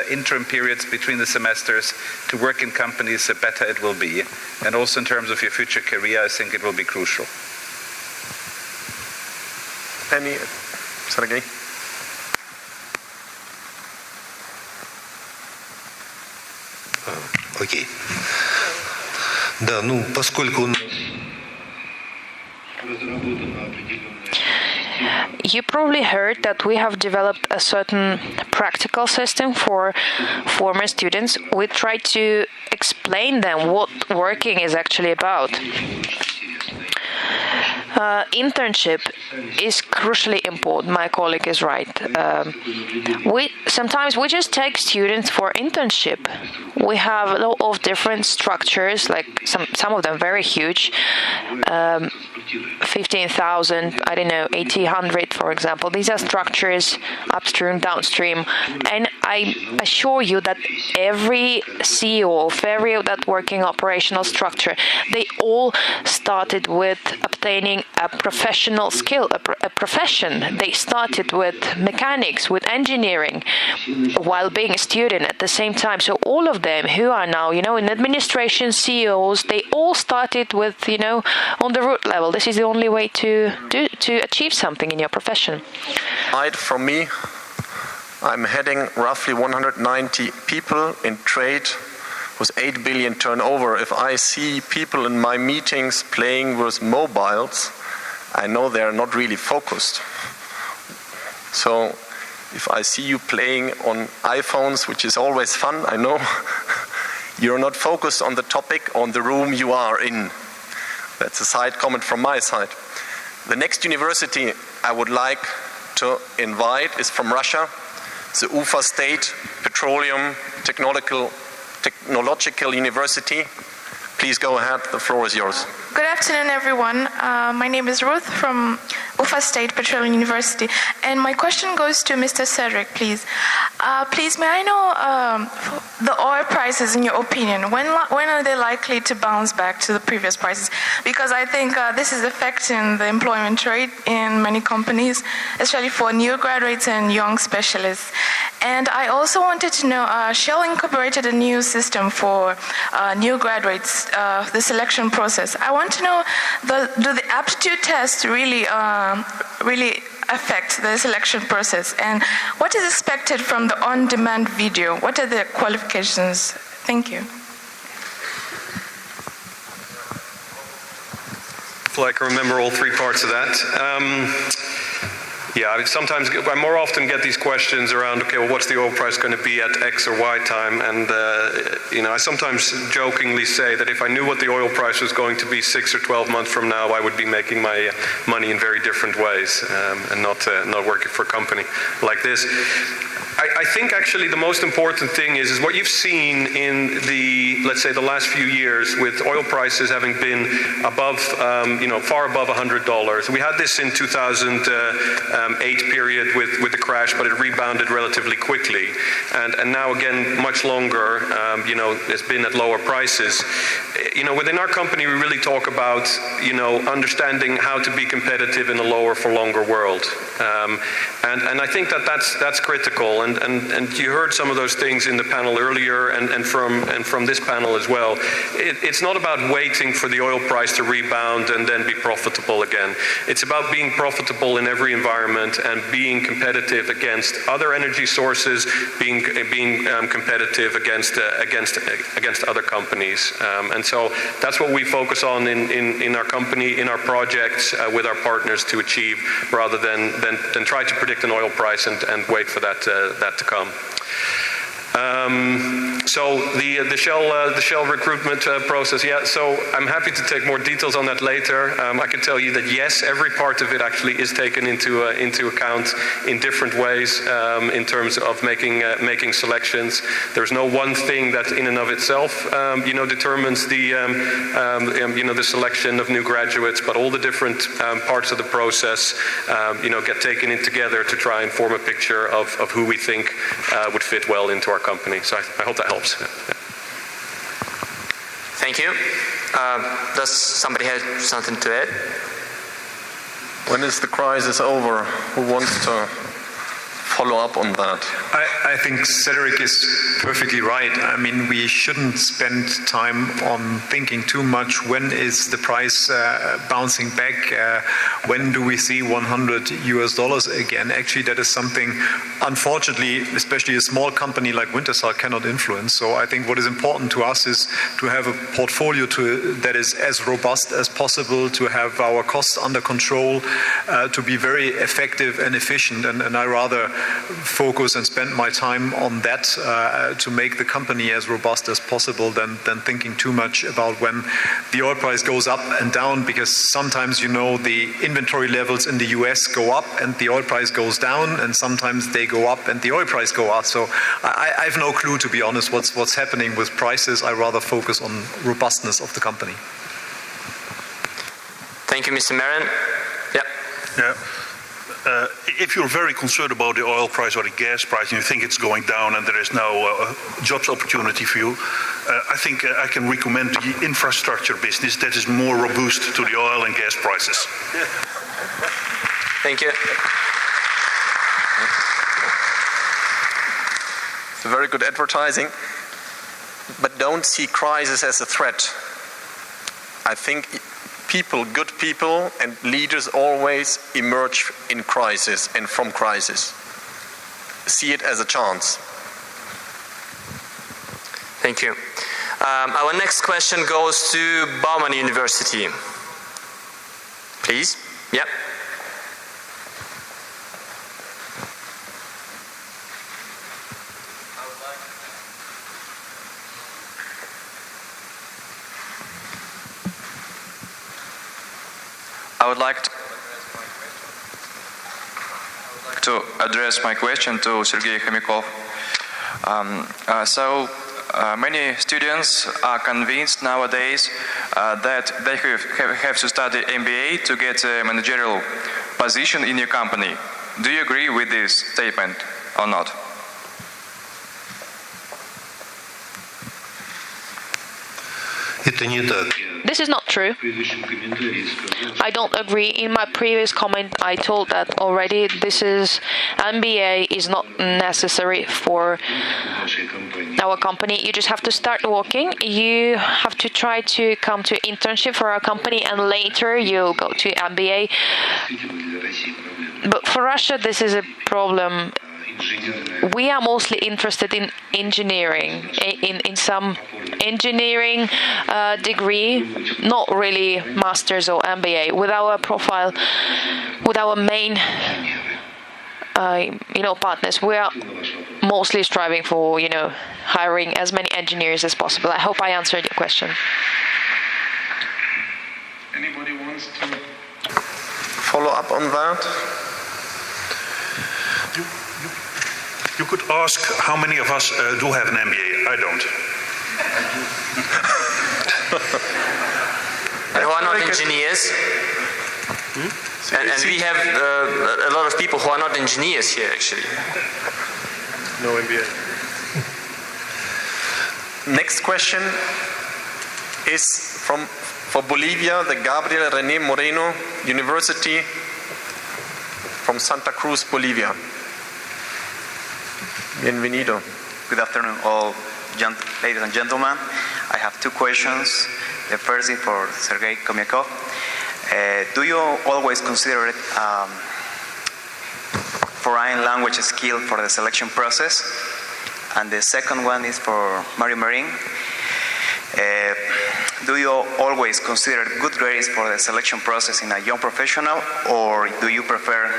interim periods between the semesters to work in companies, the better it will be. And also in terms of your future career, I think it will be crucial. Sergey? Окей. Да, поскольку You probably heard that we have developed a certain practical system for former students. We try to explain them what working is actually about. internship is crucially important. My colleague is right. Sometimes we just take students for internship. We have a lot of different structures, like some of them very huge, 15,000, I don't know, 1,800, for example. These are structures, upstream, downstream, and I assure you that every CEO of every that working operational structure, they all started with obtaining a professional skill, a profession. They started with mechanics, with engineering, while being a student at the same time. So all of them who are now, in administration, CEOs, they all started with, on the root level. This is the only way to achieve something in your profession. From me, I'm heading roughly 190 people in trade with 8 billion turnover. If I see people in my meetings playing with mobiles, I know they're not really focused. So if I see you playing on iPhones, which is always fun, I know, you're not focused on the topic, on the room you are in. That's a side comment from my side. The next university I would like to invite is from Russia, the Ufa State Petroleum Technological University. Please go ahead, the floor is yours. Good afternoon, everyone. My name is Ruth from Ufa State Petroleum University, and my question goes to Mr. Cedric, please. Please, may I know the oil prices, in your opinion, when are they likely to bounce back to the previous prices? Because I think this is affecting the employment rate in many companies, especially for new graduates and young specialists. And I also wanted to know, Shell incorporated a new system for new graduates, the selection process. I want to know, do the aptitude tests really affect the selection process? And what is expected from the on-demand video? What are the qualifications? Thank you. Hopefully I can remember all three parts of that. I more often get these questions around, okay, well, what's the oil price going to be at X or Y time? And, I sometimes jokingly say that if I knew what the oil price was going to be 6 or 12 months from now, I would be making my money in very different ways and not working for a company like this. I think actually the most important thing is what you've seen in let's say the last few years, with oil prices having been above, far above $100. We had this in 2008 period with the crash, but it rebounded relatively quickly. And now again, much longer, it's been at lower prices. Within our company, we really talk about, understanding how to be competitive in a lower for longer world. And I think that's critical. And you heard some of those things in the panel earlier and from this panel as well. It's not about waiting for the oil price to rebound and then be profitable again. It's about being profitable in every environment and being competitive against other energy sources, being competitive against other companies. And so that's what we focus on in our company, in our projects, with our partners to achieve, rather than try to predict an oil price and wait for that to come. So the Shell recruitment process, so I'm happy to take more details on that later. I can tell you that yes, every part of it actually is taken into account in different ways in terms of making selections. There's no one thing that in and of itself determines the selection of new graduates, but all the different parts of the process get taken in together to try and form a picture of who we think would fit well into our company. So I hope that helps. Thank you. Does somebody have something to add? When is the crisis over? Who wants to follow up on that? I think Cedric is perfectly right. I mean, we shouldn't spend time on thinking too much. When is the price bouncing back? When do we see $100 again? Actually, that is something, unfortunately, especially a small company like Wintershall cannot influence. So I think what is important to us is to have a portfolio that is as robust as possible, to have our costs under control, to be very effective and efficient. And I rather focus and spend my time on that to make the company as robust as possible than thinking too much about when the oil price goes up and down, because sometimes, you know, the inventory levels in the US go up and the oil price goes down, and sometimes they go up and the oil price go up. So I have no clue, to be honest, what's happening with prices. I rather focus on robustness of the company. Thank you, Mr. Marin. Yeah. If you're very concerned about the oil price or the gas price and you think it's going down and there is no jobs opportunity for you, I think I can recommend the infrastructure business that is more robust to the oil and gas prices. Thank you. It's very good advertising, but don't see crisis as a threat. I think people, good people and leaders always emerge in crisis and from crisis. See it as a chance. Thank you. Our next question goes to Bauman University. Please. Yep. I would like to address my question to Sergei Khomyakov. Many students are convinced nowadays that they have to study MBA to get a managerial position in your company. Do you agree with this statement or not? This is not true. I don't agree. In my previous comment, I told that already. MBA is not necessary for our company. You just have to start working. You have to try to come to internship for our company, and later you'll go to MBA. But for Russia, this is a problem. We are mostly interested in engineering, in some engineering degree, not really masters or MBA. With our profile, with our main partners, we are mostly striving for hiring as many engineers as possible. I hope I answered your question. Anybody wants to follow up on that? You could ask how many of us do have an MBA. I don't. Who are not engineers. And we have a lot of people who are not engineers here, actually. No MBA. Next question is for Bolivia, the Gabriel René Moreno University from Santa Cruz, Bolivia. Bienvenido. Good afternoon, all ladies and gentlemen. I have two questions. The first is for Sergei Khomyakov. Do you always consider it foreign language skill for the selection process? And the second one is for Mario Marin. Do you always consider good grades for the selection process in a young professional, or do you prefer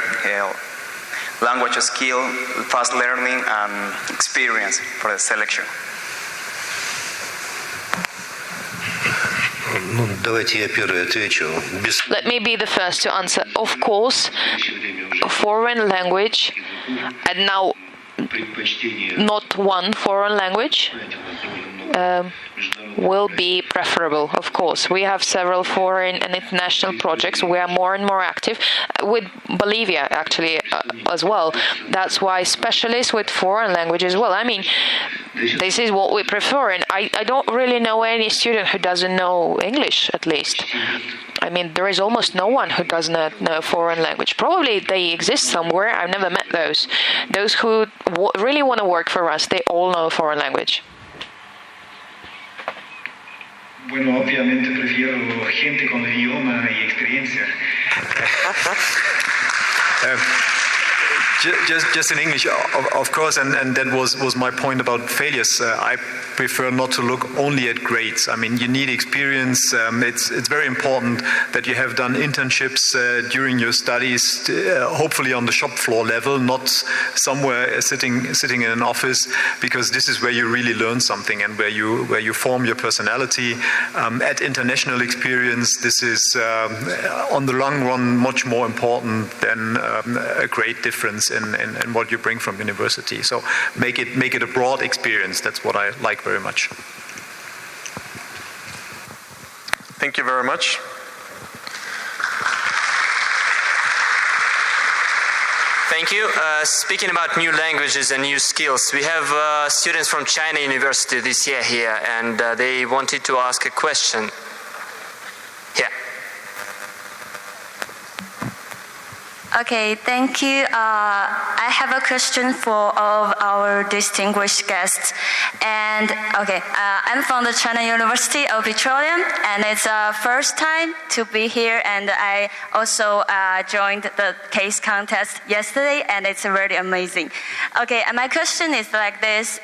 language skill, fast learning, and experience for the selection? Let me be the first to answer. Of course, foreign language, and now not one foreign language, will be preferable. Of course, we have several foreign and international projects. We are more and more active with Bolivia, actually, as well. That's why specialists with foreign language as well. I mean, this is what we prefer, and I don't really know any student who doesn't know English, at least. I mean, there is almost no one who does not know foreign language. Probably they exist somewhere. I've never met those. Those who really want to work for us, they all know foreign language. Bueno, obviamente prefiero gente con idioma y experiencia. just in English, of course, and that was my point about failures. I prefer not to look only at grades. I mean, you need experience. It's very important that you have done internships during your studies, hopefully on the shop floor level, not somewhere sitting in an office, because this is where you really learn something and where you form your personality. At international experience, this is on the long run much more important than a great difference in what you bring from university. So make it a broad experience. That's what I like very much. Thank you very much. Thank you. Speaking about new languages and new skills, we have students from China University this year here, and they wanted to ask a question. Yeah. Okay, thank you. I have a question for all of our distinguished guests. And okay, I'm from the China University of Petroleum, and it's first time to be here. And I also joined the case contest yesterday, and it's really amazing. Okay, and my question is like this: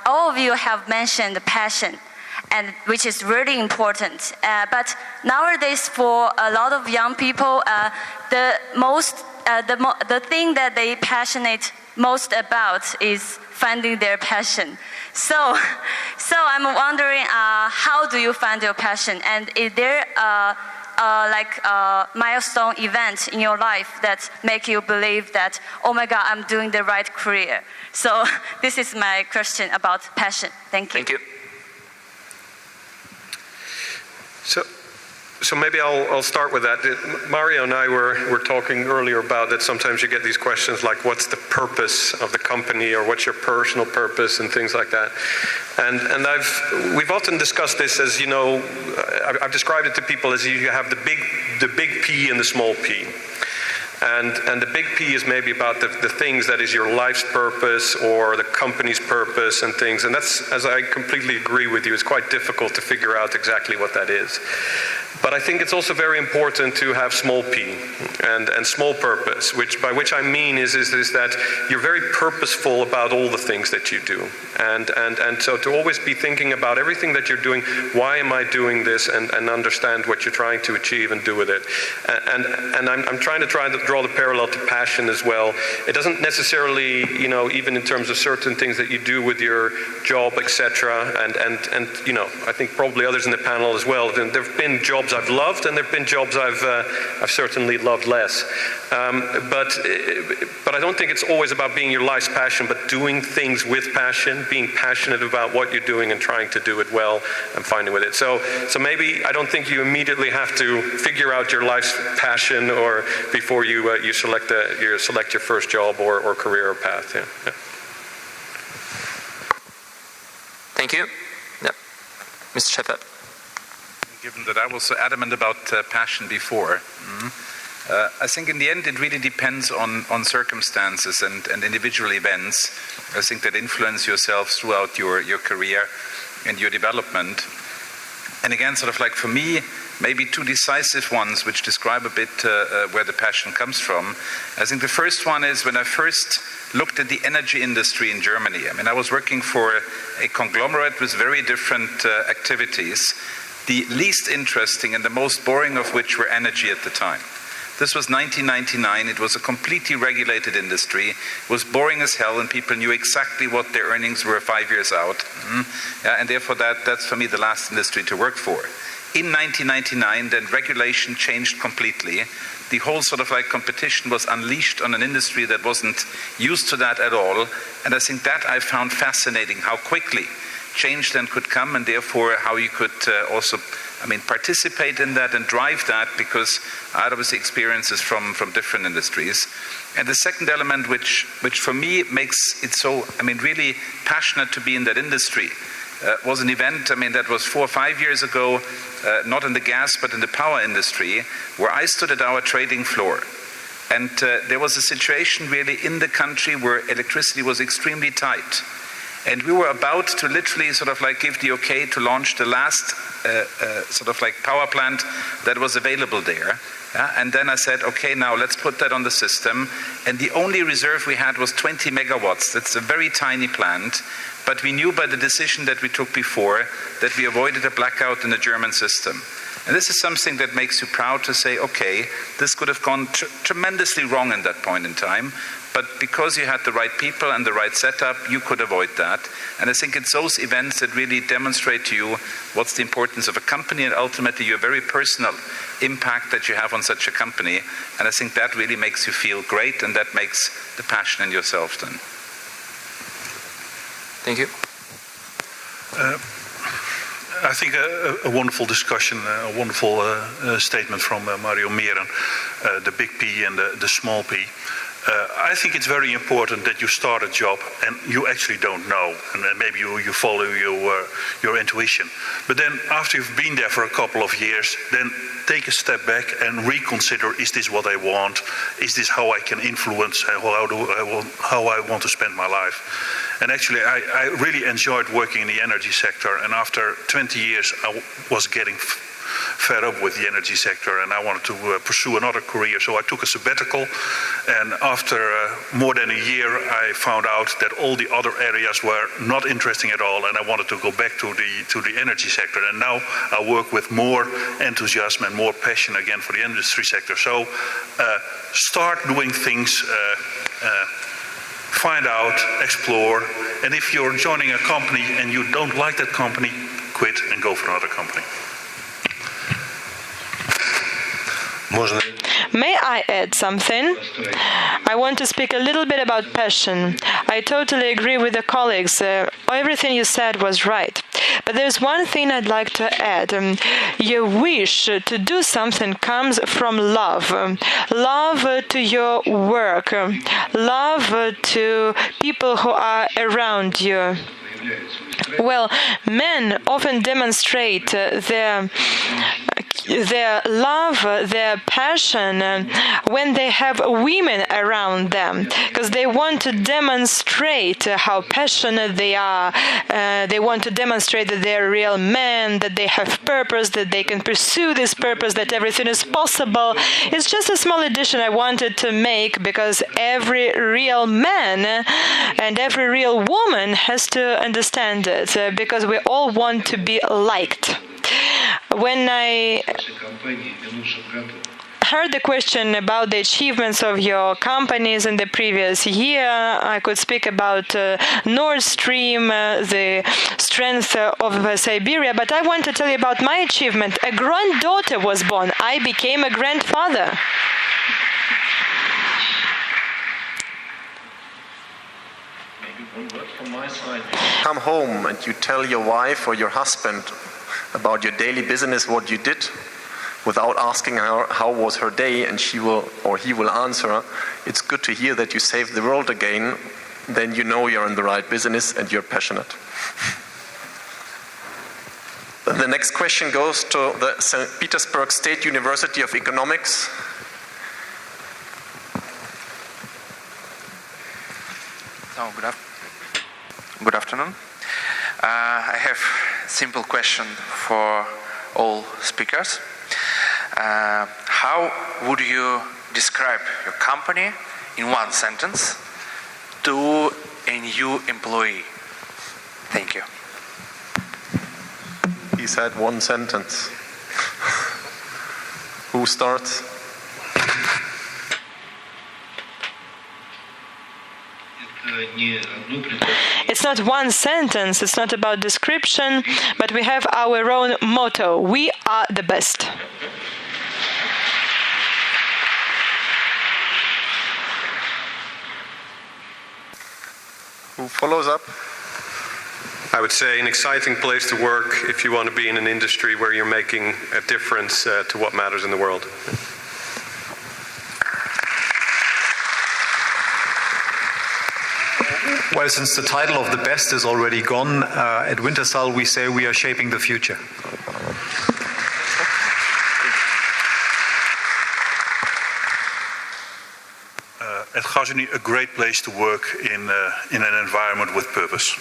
all of you have mentioned passion, and which is really important. But nowadays, for a lot of young people, the thing that they passionate most about is finding their passion. So I'm wondering, how do you find your passion? And is there like a milestone event in your life that make you believe that, oh my God, I'm doing the right career? So this is my question about passion. Thank you. Thank you. So maybe I'll start with that. Mario and I were talking earlier about that sometimes you get these questions like, what's the purpose of the company, or what's your personal purpose, and things like that. And we've often discussed this as, you know, I've described it to people as you have the big P and the small p. And the big P is maybe about the things that is your life's purpose or the company's purpose and things. And that's, as I completely agree with you, it's quite difficult to figure out exactly what that is. But I think it's also very important to have small p and small purpose, by which I mean is that you're very purposeful about all the things that you do. And so to always be thinking about everything that you're doing, why am I doing this, and understand what you're trying to achieve and do with it. And I'm trying to draw the parallel to passion as well. It doesn't necessarily, you know, even in terms of certain things that you do with your job, etc. And you know, I think probably others in the panel as well. There've been jobs I've loved, and there've been jobs I've certainly loved less. But I don't think it's always about being your life's passion, but doing things with passion, being passionate about what you're doing and trying to do it well and finding with it. So maybe I don't think you immediately have to figure out your life's passion or before you select your first job or career or path. Yeah. Thank you. Yep. Mr. Shepard. Given that I was so adamant about passion before, I think in the end it really depends on circumstances and individual events, I think, that influence yourself throughout your career and your development. And again, sort of like for me, maybe two decisive ones which describe a bit where the passion comes from. I think the first one is when I first looked at the energy industry in Germany. I mean, I was working for a conglomerate with very different activities, the least interesting and the most boring of which were energy at the time. This was 1999. It was a completely regulated industry. It was boring as hell, and people knew exactly what their earnings were 5 years out. And therefore, that's for me the last industry to work for. In 1999, then regulation changed completely. The whole sort of like competition was unleashed on an industry that wasn't used to that at all. And I think that I found fascinating, how quickly change then could come, and therefore how you could also, participate in that and drive that, because I had obviously experiences from different industries. And the second element, which for me makes it so, really passionate to be in that industry, was an event, that was 4 or 5 years ago, not in the gas, but in the power industry, where I stood at our trading floor. And there was a situation really in the country where electricity was extremely tight. And we were about to literally sort of like give the okay to launch the last sort of like power plant that was available there. And then I said, okay, now let's put that on the system. And the only reserve we had was 20 megawatts. That's a very tiny plant. But we knew by the decision that we took before that we avoided a blackout in the German system. And this is something that makes you proud to say, okay, this could have gone tremendously wrong in that point in time. But because you had the right people and the right setup, you could avoid that. And I think it's those events that really demonstrate to you what's the importance of a company and ultimately your very personal impact that you have on such a company. And I think that really makes you feel great, and that makes the passion in yourself then. Thank you. I think a wonderful discussion, a wonderful statement from Mario Meeren, the big P and the small p. I think it's very important that you start a job and you actually don't know, and maybe you follow your intuition. But then after you've been there for a couple of years, then take a step back and reconsider, is this what I want? Is this how I can influence how I want to spend my life? And actually, I really enjoyed working in the energy sector, and after 20 years, I was getting fed up with the energy sector, and I wanted to pursue another career. So I took a sabbatical, and after more than a year, I found out that all the other areas were not interesting at all, and I wanted to go back to the energy sector. And now I work with more enthusiasm and more passion again for the industry sector. So start doing things. Find out, explore, and if you're joining a company and you don't like that company, quit and go for another company. May I add something? I want to speak a little bit about passion. I totally agree with the colleagues. Everything you said was right. But there's one thing I'd like to add. Your wish to do something comes from love. Love to your work. Love to people who are around you. Well, men often demonstrate their love, their passion when they have women around them, because they want to demonstrate how passionate they are. They want to demonstrate that they're real men, that they have purpose, that they can pursue this purpose, that everything is possible. It's just a small addition I wanted to make, because every real man and every real woman has to understand it, because we all want to be liked. When I heard the question about the achievements of your companies in the previous year, I could speak about Nord Stream, the strength of Siberia, but I want to tell you about my achievement. A granddaughter was born. I became a grandfather. Come home and you tell your wife or your husband about your daily business, what you did, without asking her how was her day, and she will or he will answer, it's good to hear that you saved the world again, then you know you're in the right business and you're passionate. Then the next question goes to the St. Petersburg State University of Economics. Oh, good afternoon. I have a simple question for all speakers. How would you describe your company in one sentence to a new employee? Thank you. He said one sentence. Who starts? It's not one sentence, it's not about description, but we have our own motto: we are the best. Who follows up? I would say an exciting place to work if you want to be in an industry where you're making a difference to what matters in the world. Well, since the title of the best is already gone, at Wintershall we say we are shaping the future. At Gasunie, a great place to work in an environment with purpose.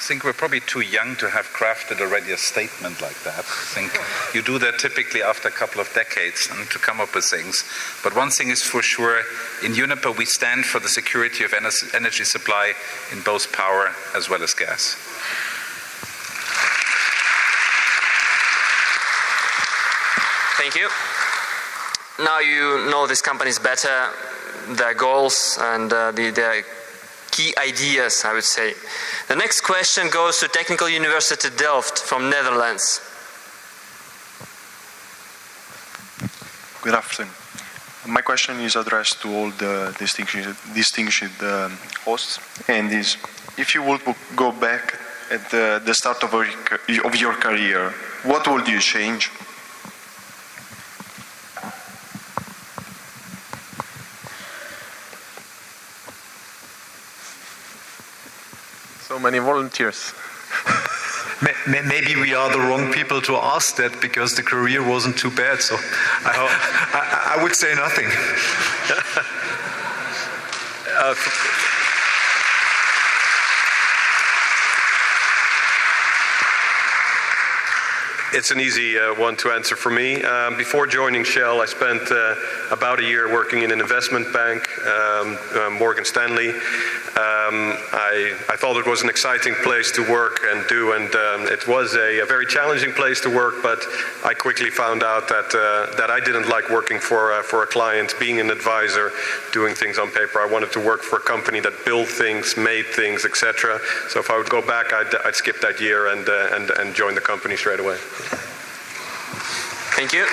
think we're probably too young to have crafted already a statement like that. I think you do that typically after a couple of decades and to come up with things. But one thing is for sure, in Uniper we stand for the security of energy supply in both power as well as gas. Thank you. Now you know these companies better, their goals and their key ideas, I would say. The next question goes to Technical University Delft from Netherlands. Good afternoon. My question is addressed to all the distinguished hosts, and is, if you would go back at the start of your career, what would you change? So many volunteers. Maybe we are the wrong people to ask that, because the career wasn't too bad, so I would say nothing. It's an easy one to answer for me. Before joining Shell, I spent about a year working in an investment bank, Morgan Stanley. I thought it was an exciting place to work and do, and it was a very challenging place to work, but I quickly found out that I didn't like working for a client, being an advisor, doing things on paper. I wanted to work for a company that built things, made things, etc. So if I would go back, I'd skip that year and join the company straight away. Thank you.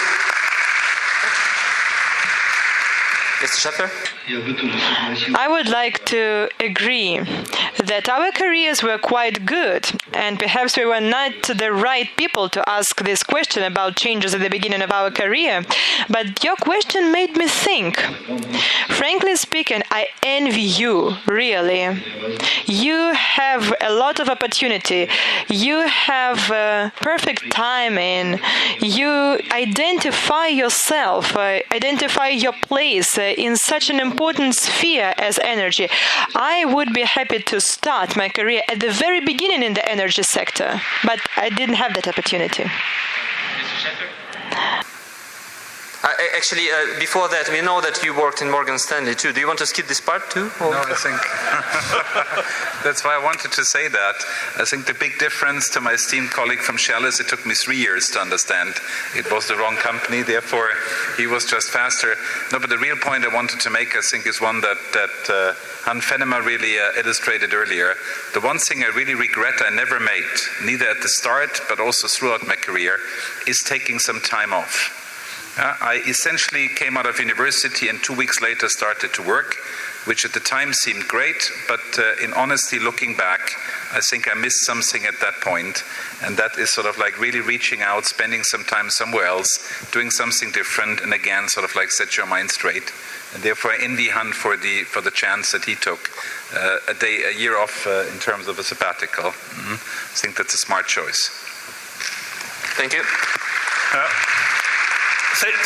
Mr. Schäfer? I would like to agree that our careers were quite good, and perhaps we were not the right people to ask this question about changes at the beginning of our career. But your question made me think. Frankly speaking, I envy you, really. You have a lot of opportunity. You have perfect timing. You identify yourself, identify your place in such an important sphere as energy. I would be happy to start my career at the very beginning in the energy sector, but I didn't have that opportunity. Actually, before that, we know that you worked in Morgan Stanley too. Do you want to skip this part too? No, I think that's why I wanted to say that. I think the big difference to my esteemed colleague from Shell is it took me 3 years to understand it was the wrong company, therefore he was just faster. No, but the real point I wanted to make, I think, is one that Han Fennemer really illustrated earlier. The one thing I really regret I never made, neither at the start but also throughout my career, is taking some time off. I essentially came out of university and 2 weeks later started to work, which at the time seemed great, but in honesty, looking back, I think I missed something at that point, and that is sort of like really reaching out, spending some time somewhere else, doing something different, and again, sort of like set your mind straight. And therefore, I envy Han for the chance that he took, a year off in terms of a sabbatical. I think that's a smart choice. Thank you.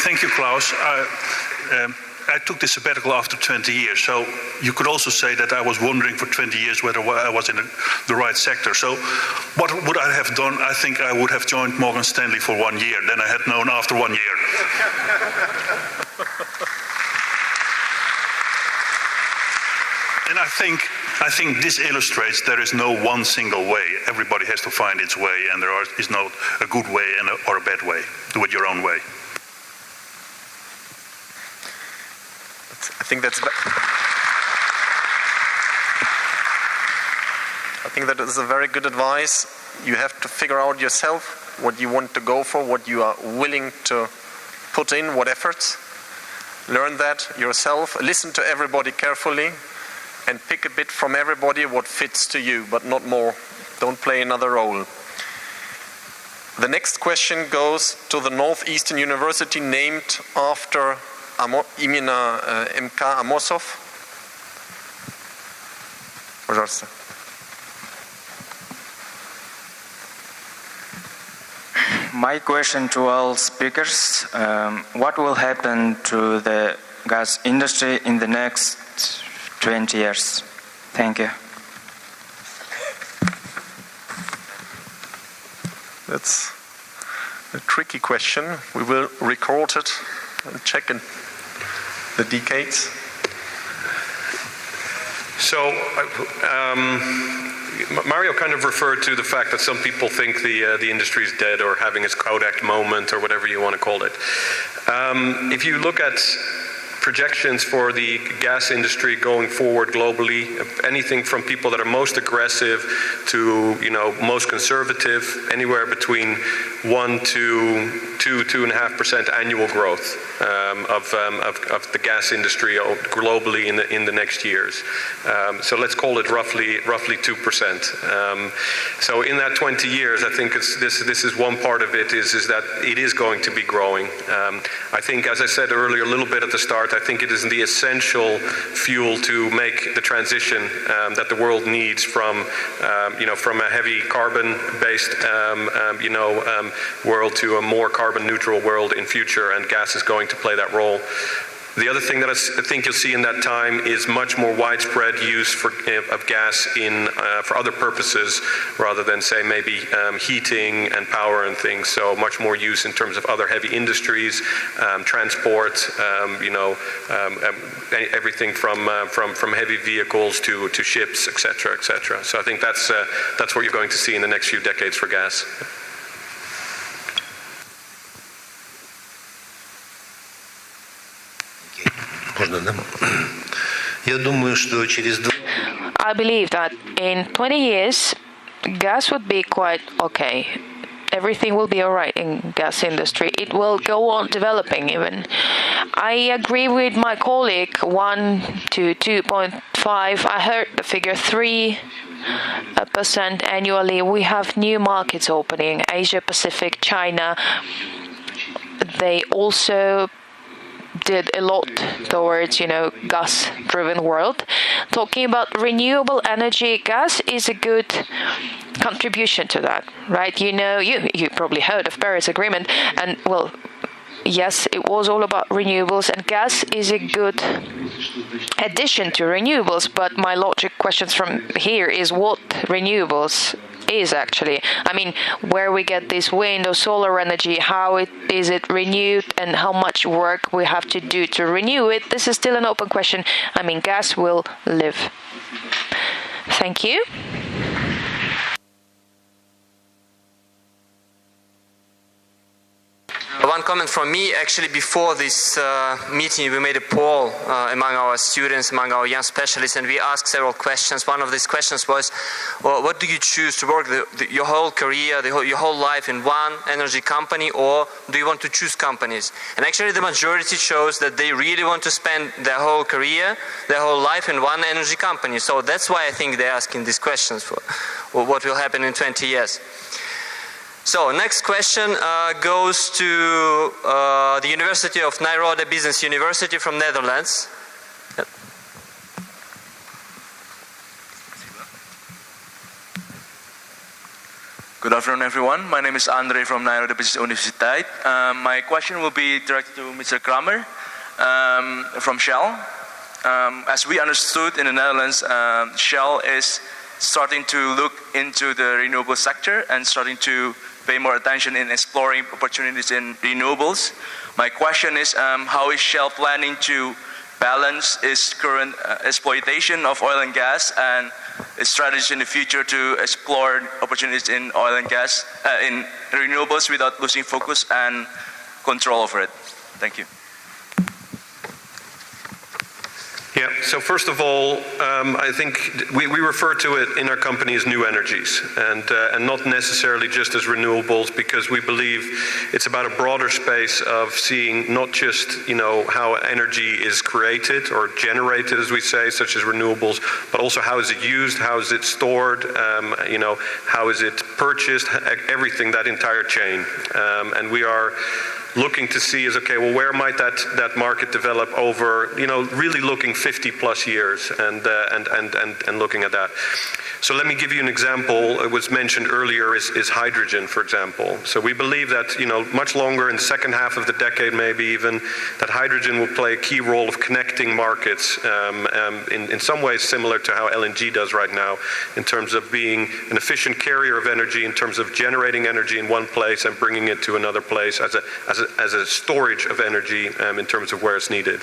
Thank you, Klaus. I took the sabbatical after 20 years, so you could also say that I was wondering for 20 years whether I was in the right sector. So what would I have done? I think I would have joined Morgan Stanley for 1 year. Then I had known after 1 year. And I think this illustrates there is no one single way. Everybody has to find its way, and there is no a good way or a bad way. Do it your own way. I think that is a very good advice. You have to figure out yourself what you want to go for, what you are willing to put in, what efforts. Learn that yourself. Listen to everybody carefully and pick a bit from everybody what fits to you, but not more. Don't play another role. The next question goes to the Northeastern University named after именно МК Амосов. Пожалуйста. My question to all speakers, what will happen to the gas industry in the next 20 years? Thank you. That's a tricky question. We will record it and check in the decades. So, Mario kind of referred to the fact that some people think the industry is dead or having its Kodak moment or whatever you want to call it. If you look at projections for the gas industry going forward globally, anything from people that are most aggressive to most conservative, anywhere between 1 to 2.5% annual growth of the gas industry globally in the next years. So let's call it roughly 2%. So in that 20 years, I think this is one part of it is that it is going to be growing. I think, as I said earlier, a little bit at the start, I think it is the essential fuel to make the transition that the world needs from a heavy carbon-based world to a more carbon-neutral world in future, and gas is going to play that role. The other thing that I think you'll see in that time is much more widespread use of gas for other purposes rather than, say, maybe heating and power and things. So much more use in terms of other heavy industries, transport, everything from heavy vehicles to ships, etc., etc. So I think that's what you're going to see in the next few decades for gas. I believe that in 20 years, gas would be quite okay. Everything will be all right in gas industry. It will go on developing even. I agree with my colleague, 1 to 2.5. I heard the figure 3% annually. We have new markets opening, Asia Pacific, China. They also did a lot towards, gas-driven world. Talking about renewable energy, gas is a good contribution to that, right? You probably heard of Paris Agreement, and well, yes, it was all about renewables, and gas is a good addition to renewables. But my logic questions from here is what renewables is actually. I mean, where we get this wind or solar energy, how is it renewed, and how much work we have to do to renew it. This is still an open question. I mean, gas will live. Thank you. One comment from me, actually, before this meeting, we made a poll among our students, among our young specialists, and we asked several questions. One of these questions was, well, what do you choose to work your whole career, your whole life in one energy company, or do you want to choose companies? And actually, the majority chose that they really want to spend their whole career, their whole life in one energy company. So that's why I think they're asking these questions for what will happen in 20 years. So next question goes to the University of Nyenrode Business University from Netherlands. Yep. Good afternoon, everyone. My name is Andre from Nyenrode Business University. My question will be directed to Mr. Kramer from Shell. As we understood in the Netherlands, Shell is starting to look into the renewable sector and starting to pay more attention in exploring opportunities in renewables. My question is, how is Shell planning to balance its current exploitation of oil and gas and its strategies in the future to explore opportunities in oil and gas, in renewables without losing focus and control over it? Thank you. Yeah, so first of all, I think we refer to it in our company as new energies and not necessarily just as renewables, because we believe it's about a broader space of seeing not just, how energy is created or generated, as we say, such as renewables, but also how is it used, how is it stored, how is it purchased, everything, that entire chain. And we are looking to see is, okay, well, where might that market develop over, really looking 50 plus years and looking at that. So let me give you an example. It was mentioned earlier is hydrogen, for example. So we believe that, much longer in the second half of the decade, maybe even, that hydrogen will play a key role of connecting markets in some ways similar to how LNG does right now, in terms of being an efficient carrier of energy, in terms of generating energy in one place and bringing it to another place as a storage of energy in terms of where it's needed.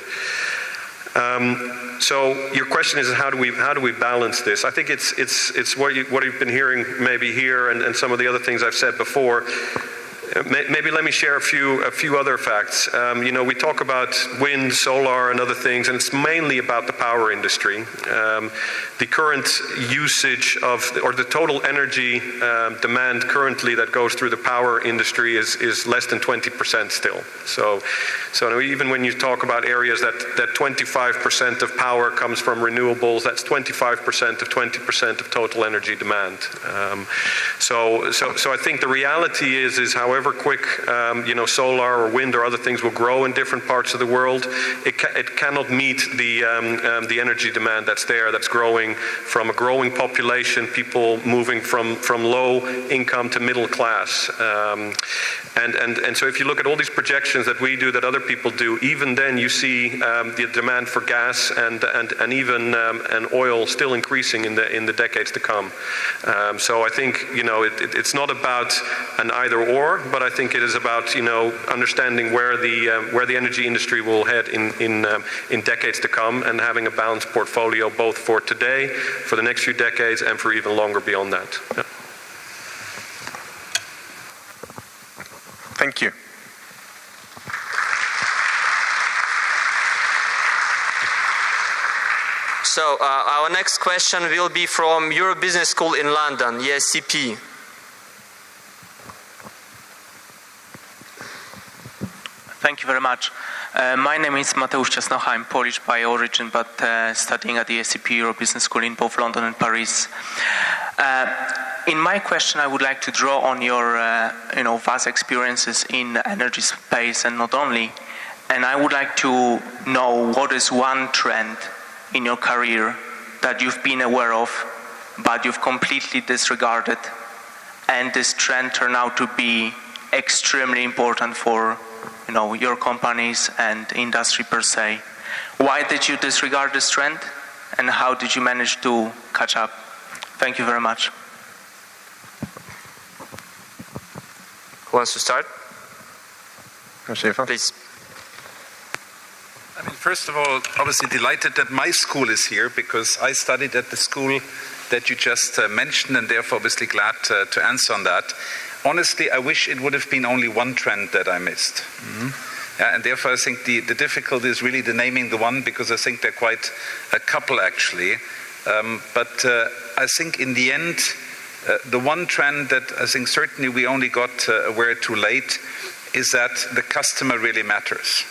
So your question is, how do we balance this? I think it's what you've been hearing maybe here and some of the other things I've said before. Maybe let me share a few other facts. We talk about wind, solar, and other things, and it's mainly about the power industry. The current usage or the total energy demand currently that goes through the power industry is less than 20% still. So even when you talk about areas that 25% of power comes from renewables, that's 25% of 20% of total energy demand. So I think the reality is however quick solar or wind or other things will grow in different parts of the world, it cannot meet the energy demand that's growing from a growing population, people moving from low income to middle class. And so if you look at all these projections that we do, that other people do, even then you see the demand for gas and even oil still increasing in the decades to come. So I think it's not about an either or, but I think it is about understanding where the energy industry will head in decades to come, and having a balanced portfolio both for today, for the next few decades, and for even longer beyond that. Yeah. Thank you. So our next question will be from Europe Business School in London, ESCP. Thank you very much. My name is Mateusz Ciasnocha. I'm Polish by origin, but studying at the ESCP Europe Business School in both London and Paris. In my question, I would like to draw on your vast experiences in energy space and not only. And I would like to know what is one trend in your career that you've been aware of, but you've completely disregarded, and this trend turned out to be extremely important for your companies and industry per se. Why did you disregard this trend, and how did you manage to catch up? Thank you very much. Who wants to start? Please. I mean, first of all, obviously delighted that my school is here, because I studied at the school that you just mentioned, and therefore obviously glad to answer on that. Honestly, I wish it would have been only one trend that I missed. Mm-hmm. Yeah, and therefore I think the difficulty is really the naming the one, because I think there are quite a couple actually. But I think in the end, the one trend that I think certainly we only got aware too late is that the customer really matters.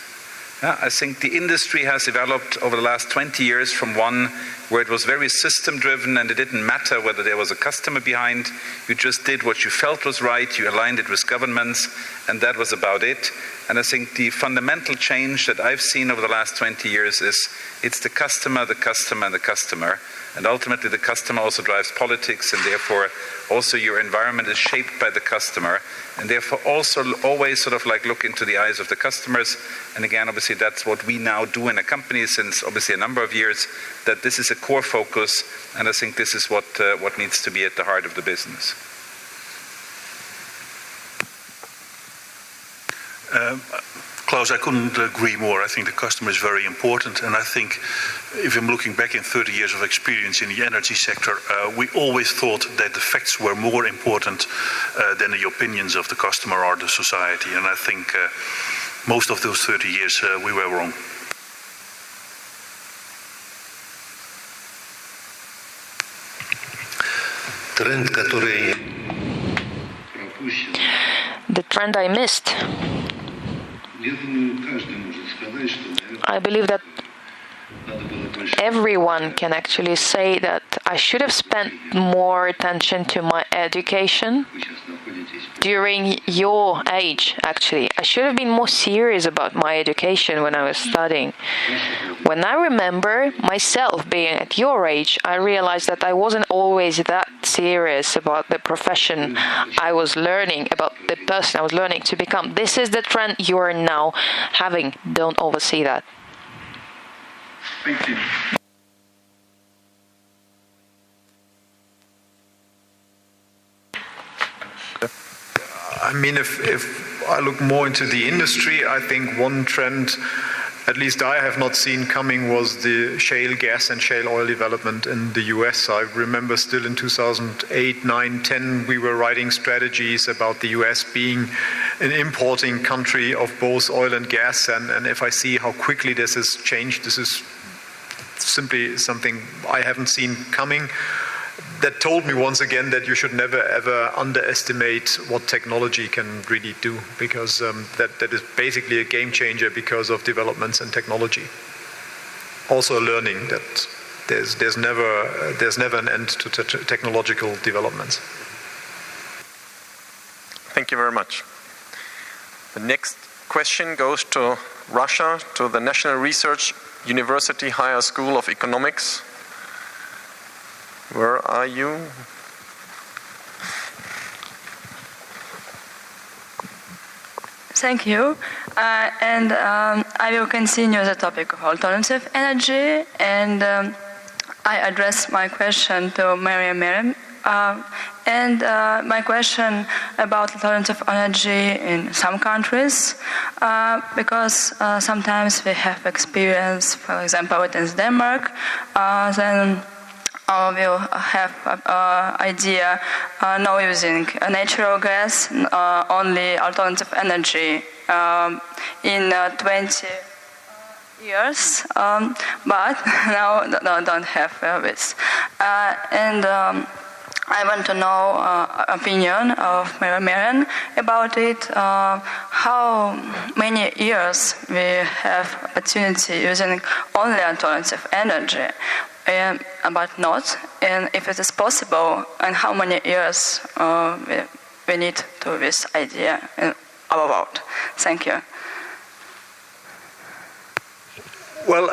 Yeah, I think the industry has developed over the last 20 years from one where it was very system driven and it didn't matter whether there was a customer behind. You just did what you felt was right, you aligned it with governments, and that was about it. And I think the fundamental change that I've seen over the last 20 years is it's the customer, and the customer. And ultimately the customer also drives politics, and therefore also your environment is shaped by the customer. And therefore also always sort of like look into the eyes of the customers. And again, obviously that's what we now do in a company since obviously a number of years, that this is a core focus. And I think this is what needs to be at the heart of the business. Klaus, I couldn't agree more. I think the customer is very important, and I think if I'm looking back in 30 years of experience in the energy sector, we always thought that the facts were more important than the opinions of the customer or the society, and I think most of those 30 years we were wrong. The trend I missed. I believe that everyone can actually say that I should have spent more attention to my education during your age, actually. I should have been more serious about my education when I was studying. When I remember myself being at your age, I realized that I wasn't always that serious about the profession I was learning, about the person I was learning to become. This is the trend you are now having. Don't oversee that. Thank you. I mean, if I look more into the industry, I think one trend, at least I have not seen coming, was the shale gas and shale oil development in the US. I remember still in 2008, 9, 10, we were writing strategies about the US being an importing country of both oil and gas. And if I see how quickly this has changed, this is simply something I haven't seen coming. That told me once again that you should never ever underestimate what technology can really do, because that is basically a game changer because of developments in technology. Also learning that there's never an end to technological developments. Thank you very much. The next question goes to Russia, to the National Research University Higher School of Economics. Where are you? Thank you. I will continue the topic of alternative energy, and I address my question to Maria Merriam. My question about alternative energy in some countries, because sometimes we have experience, for example, in Denmark, then we'll have idea now using natural gas, only alternative energy in 20 years, but now don't have this. I want to know opinion of Maria Merriam about it. How many years we have opportunity using only alternative energy? But not, and if it is possible, and how many years we need to this idea in our world. Thank you. Well,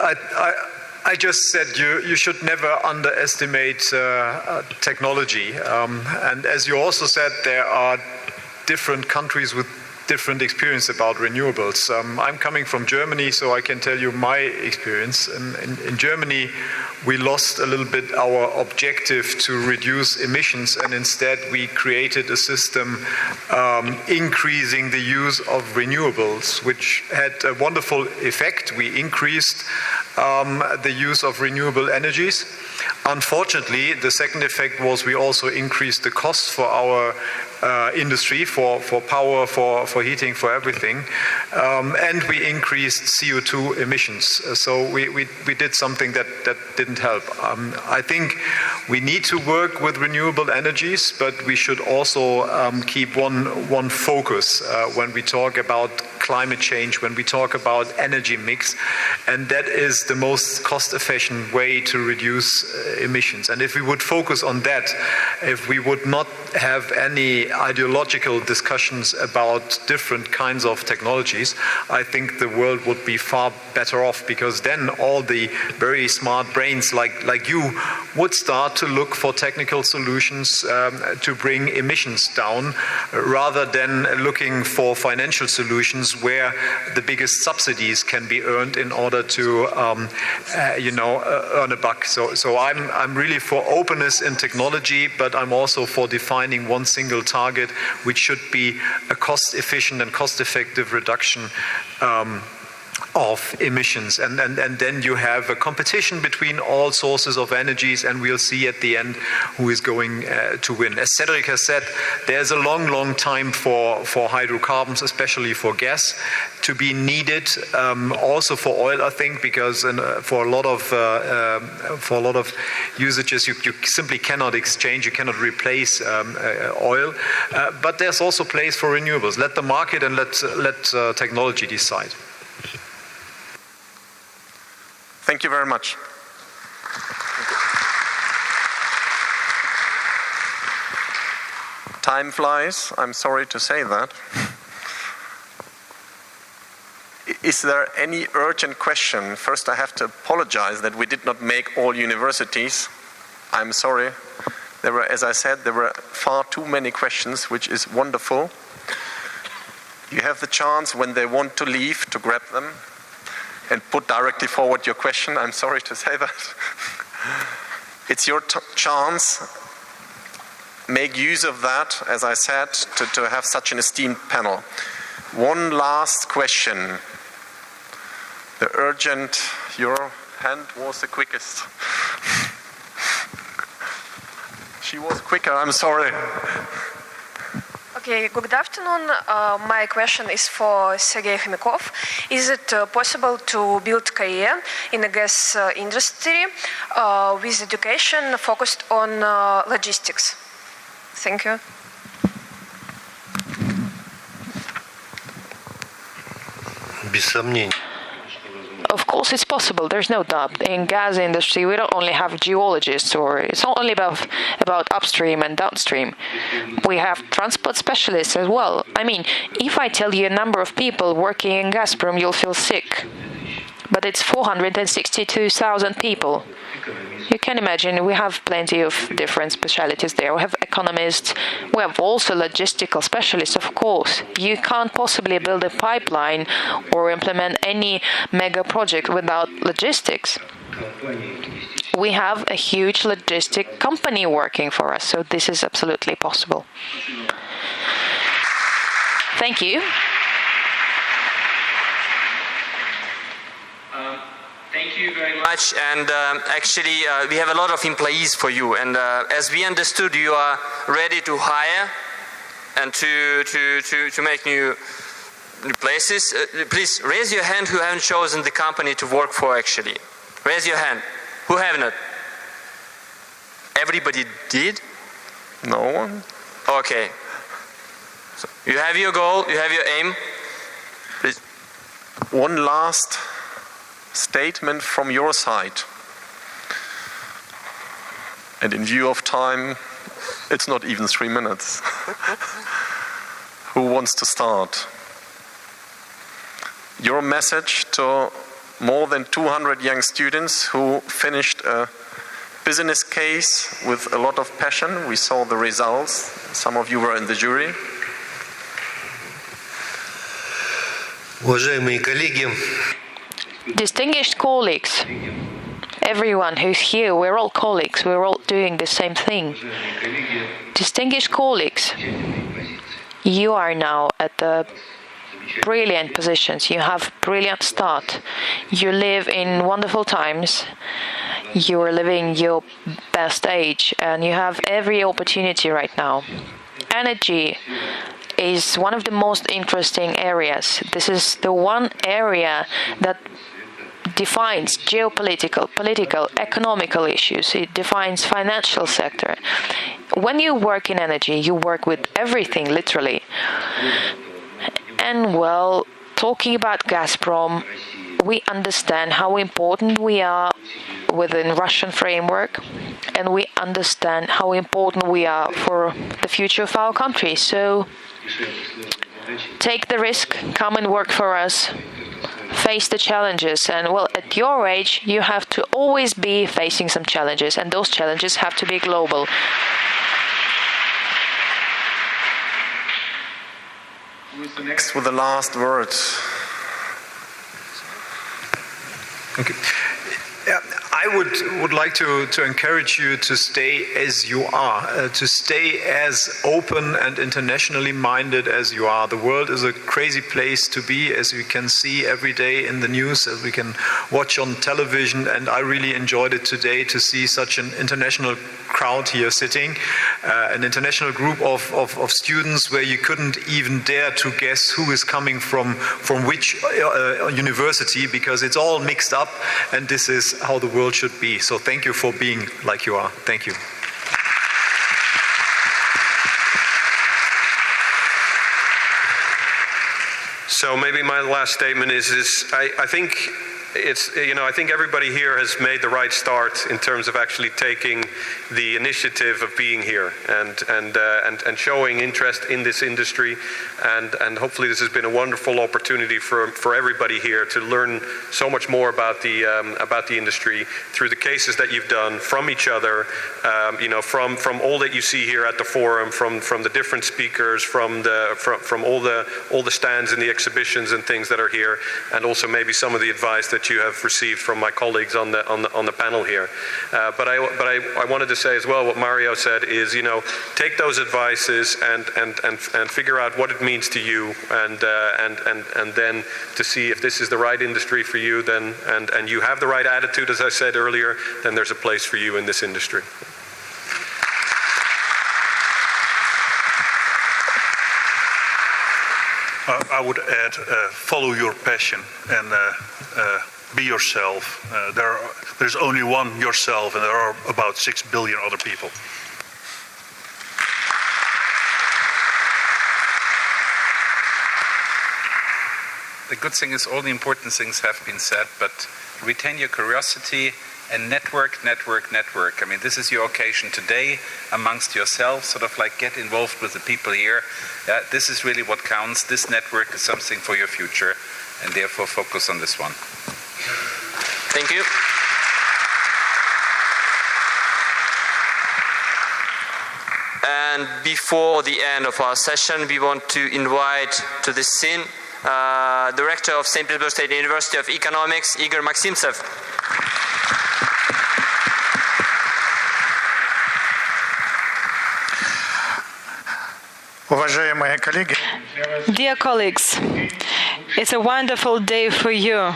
I just said you should never underestimate technology, and as you also said, there are different countries with different experience about renewables. I'm coming from Germany, so I can tell you my experience. In Germany, we lost a little bit our objective to reduce emissions, and instead we created a system increasing the use of renewables, which had a wonderful effect. We increased the use of renewable energies. Unfortunately, the second effect was we also increased the cost for our industry, for power, for heating, for everything, and we increased CO2 emissions. So we did something that didn't help. I think we need to work with renewable energies, but we should also keep one focus when we talk about climate change, when we talk about energy mix, and that is the most cost-efficient way to reduce emissions. And if we would focus on that, if we would not have any ideological discussions about different kinds of technologies, I think the world would be far better off, because then all the very smart brains like you would start to look for technical solutions to bring emissions down, rather than looking for financial solutions where the biggest subsidies can be earned in order to earn a buck. So I'm really for openness in technology, but I'm also for defining one single target, which should be a cost-efficient and cost-effective reduction of emissions, and then you have a competition between all sources of energies, and we'll see at the end who is going to win. As Cedric has said, there's a long time for hydrocarbons, especially for gas, to be needed. Also for oil, I think, because for a lot of usages, you simply cannot exchange, you cannot replace oil. But there's also place for renewables. Let the market and let technology decide. Thank you very much. Time flies, I'm sorry to say that. Is there any urgent question? First, I have to apologize that we did not make all universities. I'm sorry. There were, as I said, there were far too many questions, which is wonderful. You have the chance when they want to leave to grab them and put directly forward your question. I'm sorry to say that. It's your chance. Make use of that, as I said, to have such an esteemed panel. One last question. The urgent, your hand was the quickest. She was quicker, I'm sorry. Okay, good afternoon. My question is for Sergei Khomякov. Is it possible to build career in the gas industry with education focused on logistics? Thank you. Без сомнений. Of course, it's possible. There's no doubt. In gas industry, we don't only have geologists, or it's not only about upstream and downstream. We have transport specialists as well. I mean, if I tell you a number of people working in Gazprom, you'll feel sick. But it's 462,000 people. You can imagine we have plenty of different specialities there. We have economists. We have also logistical specialists, of course. You can't possibly build a pipeline or implement any mega project without logistics. We have a huge logistic company working for us, so this is absolutely possible. Thank you. Thank you very much. And actually, we have a lot of employees for you. And as we understood, you are ready to hire and to make new places. Please raise your hand who haven't chosen the company to work for. Actually, raise your hand. Who have not? Everybody did? No one. Okay. So you have your goal. You have your aim. Please. One last statement from your side. And in view of time, it's not even 3 minutes. Who wants to start? Your message to more than 200 young students who finished a business case with a lot of passion. We saw the results. Some of you were in the jury. Уважаемые коллеги, distinguished colleagues, everyone who's here, we're all colleagues, we're all doing the same thing. Distinguished colleagues, you are now at the brilliant positions, you have brilliant start, you live in wonderful times, you are living your best age, and you have every opportunity right now. Energy is one of the most interesting areas. This is the one area that defines geopolitical, political, economical issues. It defines financial sector. When you work in energy, you work with everything, literally. And well, talking about Gazprom, we understand how important we are within Russian framework, and we understand how important we are for the future of our country. So take the risk, come and work for us, face the challenges. And well, at your age, you have to always be facing some challenges, and those challenges have to be global. Who's the next with the last words? Okay. Yeah, I would like to encourage you to stay as you are, to stay as open and internationally minded as you are. The world is a crazy place to be, as we can see every day in the news, as we can watch on television, and I really enjoyed it today to see such an international crowd here sitting, an international group of students where you couldn't even dare to guess who is coming from which university, because it's all mixed up, and this is how the world should be. So thank you for being like you are. Thank you. So maybe my last statement is I think I think everybody here has made the right start in terms of actually taking the initiative of being here and showing interest in this industry, and hopefully this has been a wonderful opportunity for everybody here to learn so much more about the industry through the cases that you've done, from each other, from all that you see here at the forum, from the different speakers, from all the stands in the exhibitions and things that are here, and also maybe some of the advice that you have received from my colleagues on the panel here. But I wanted to say as well what Mario said is, take those advices and figure out what it means to you, and then to see if this is the right industry for you, then and you have the right attitude, as I said earlier, then there's a place for you in this industry. I would add, follow your passion and be yourself. There's only one yourself, and there are about 6 billion other people. The good thing is all the important things have been said, but retain your curiosity and network. I mean, this is your occasion today amongst yourselves, sort of like get involved with the people here. This is really what counts. This network is something for your future, and therefore focus on this one. Thank you. And before the end of our session, we want to invite to the scene Director of St. Petersburg State University of Economics, Igor Maximtsev. Dear colleagues, it's a wonderful day for you.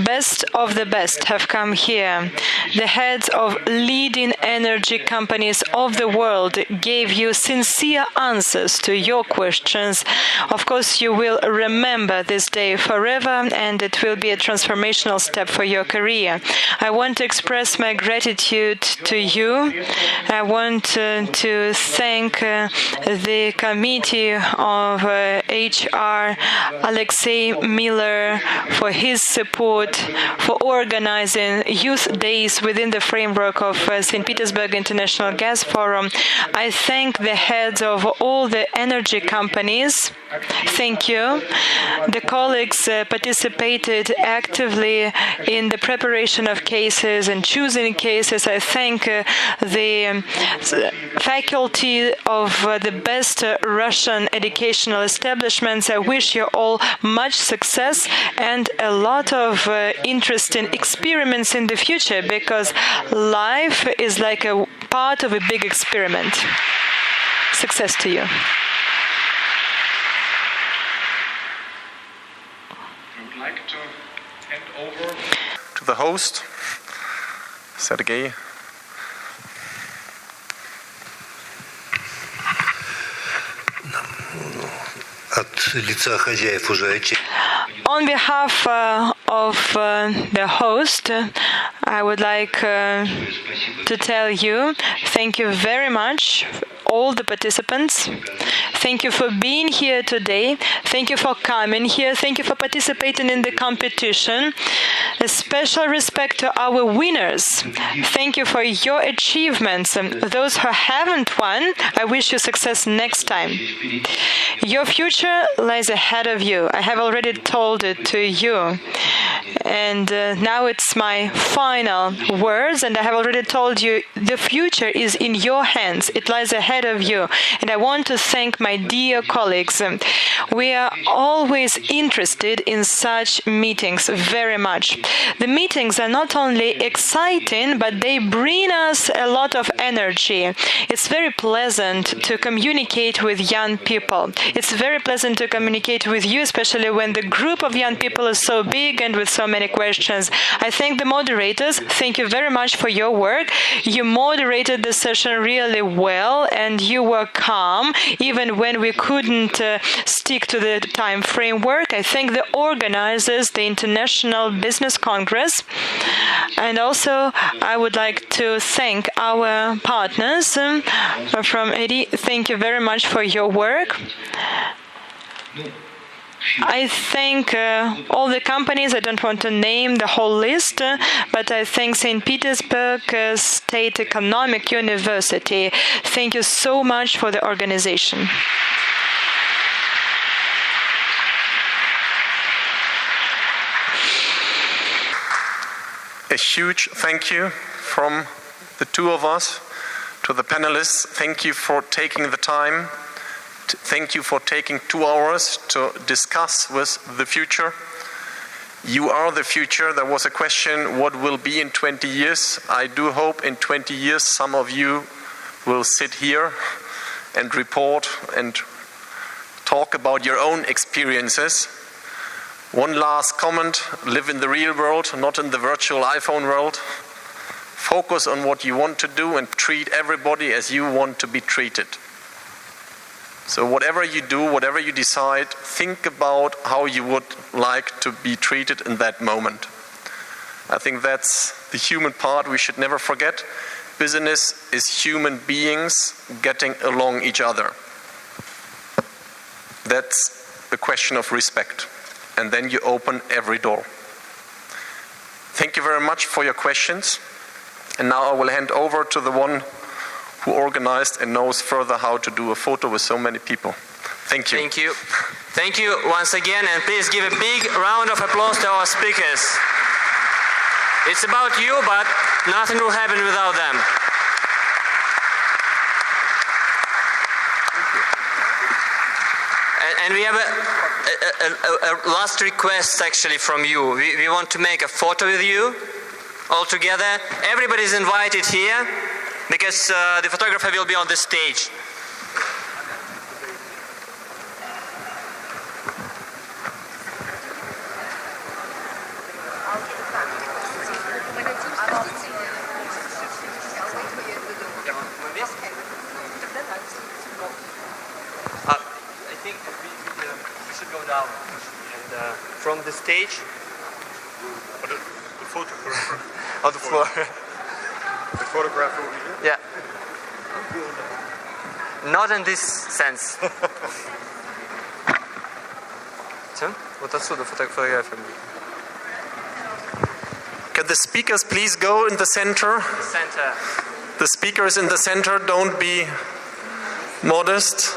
Best of the best have come here. The heads of leading energy companies of the world gave you sincere answers to your questions. Of course, you will remember this day forever, and it will be a transformational step for your career. I want to express my gratitude to you. I want to thank the committee of HR, Alexei Miller, for his support, for organizing youth days within the framework of St. Petersburg International Gas Forum. I thank the heads of all the energy companies. Thank you. The colleagues participated actively in the preparation of cases and choosing cases. I thank the faculty of the best Russian educational establishments. I wish you all much success and a lot of interesting experiments in the future, because life is like a part of a big experiment. Success to you. Like to hand over to the host, Sergei. On behalf of the host, I would like to tell you thank you very much, all the participants. Thank you for being here today. Thank you for coming here. Thank you for participating in the competition. A special respect to our winners. Thank you for your achievements. Those who haven't won, I wish you success next time. Your future lies ahead of you. I have already told it to you. And now it's my final words, and I have already told you the future is in your hands. It lies ahead of you. And I want to thank my dear colleagues. We are always interested in such meetings very much. The meetings are not only exciting, but they bring us a lot of energy. It's very pleasant to communicate with young people. It's very pleasant to communicate with you, especially when the group of young people is so big and with so many questions. I thank the moderators. Thank you very much for your work. You moderated the session really well, and you were calm, even when we couldn't stick to the time framework. I thank the organizers, the International Business Congress. And also, I would like to thank our partners from EDI. Thank you very much for your work. I think all the companies, I don't want to name the whole list, but I think St. Petersburg State Economic University. Thank you so much for the organization. A huge thank you from the two of us to the panelists. Thank you for taking the time. Thank you for taking 2 hours to discuss with the future. You are the future. There was a question, what will be in 20 years? I do hope in 20 years some of you will sit here and report and talk about your own experiences. One last comment, live in the real world, not in the virtual iPhone world. Focus on what you want to do and treat everybody as you want to be treated. So whatever you do, whatever you decide, think about how you would like to be treated in that moment. I think that's the human part we should never forget. Business is human beings getting along each other. That's a question of respect. And then you open every door. Thank you very much for your questions. And now I will hand over to the one who organized and knows further how to do a photo with so many people. Thank you. Thank you. Thank you once again, and please give a big round of applause to our speakers. It's about you, but nothing will happen without them. And we have a last request actually from you. We want to make a photo with you all together. Everybody's invited here because the photographer will be on the stage. I think we should go down and from the stage. The photographer. On the floor. The photographer will be here? Yeah. Not in this sense. Вот отсюда фотография. Can the speakers please go in the center? Center. The speakers in the center, don't be modest.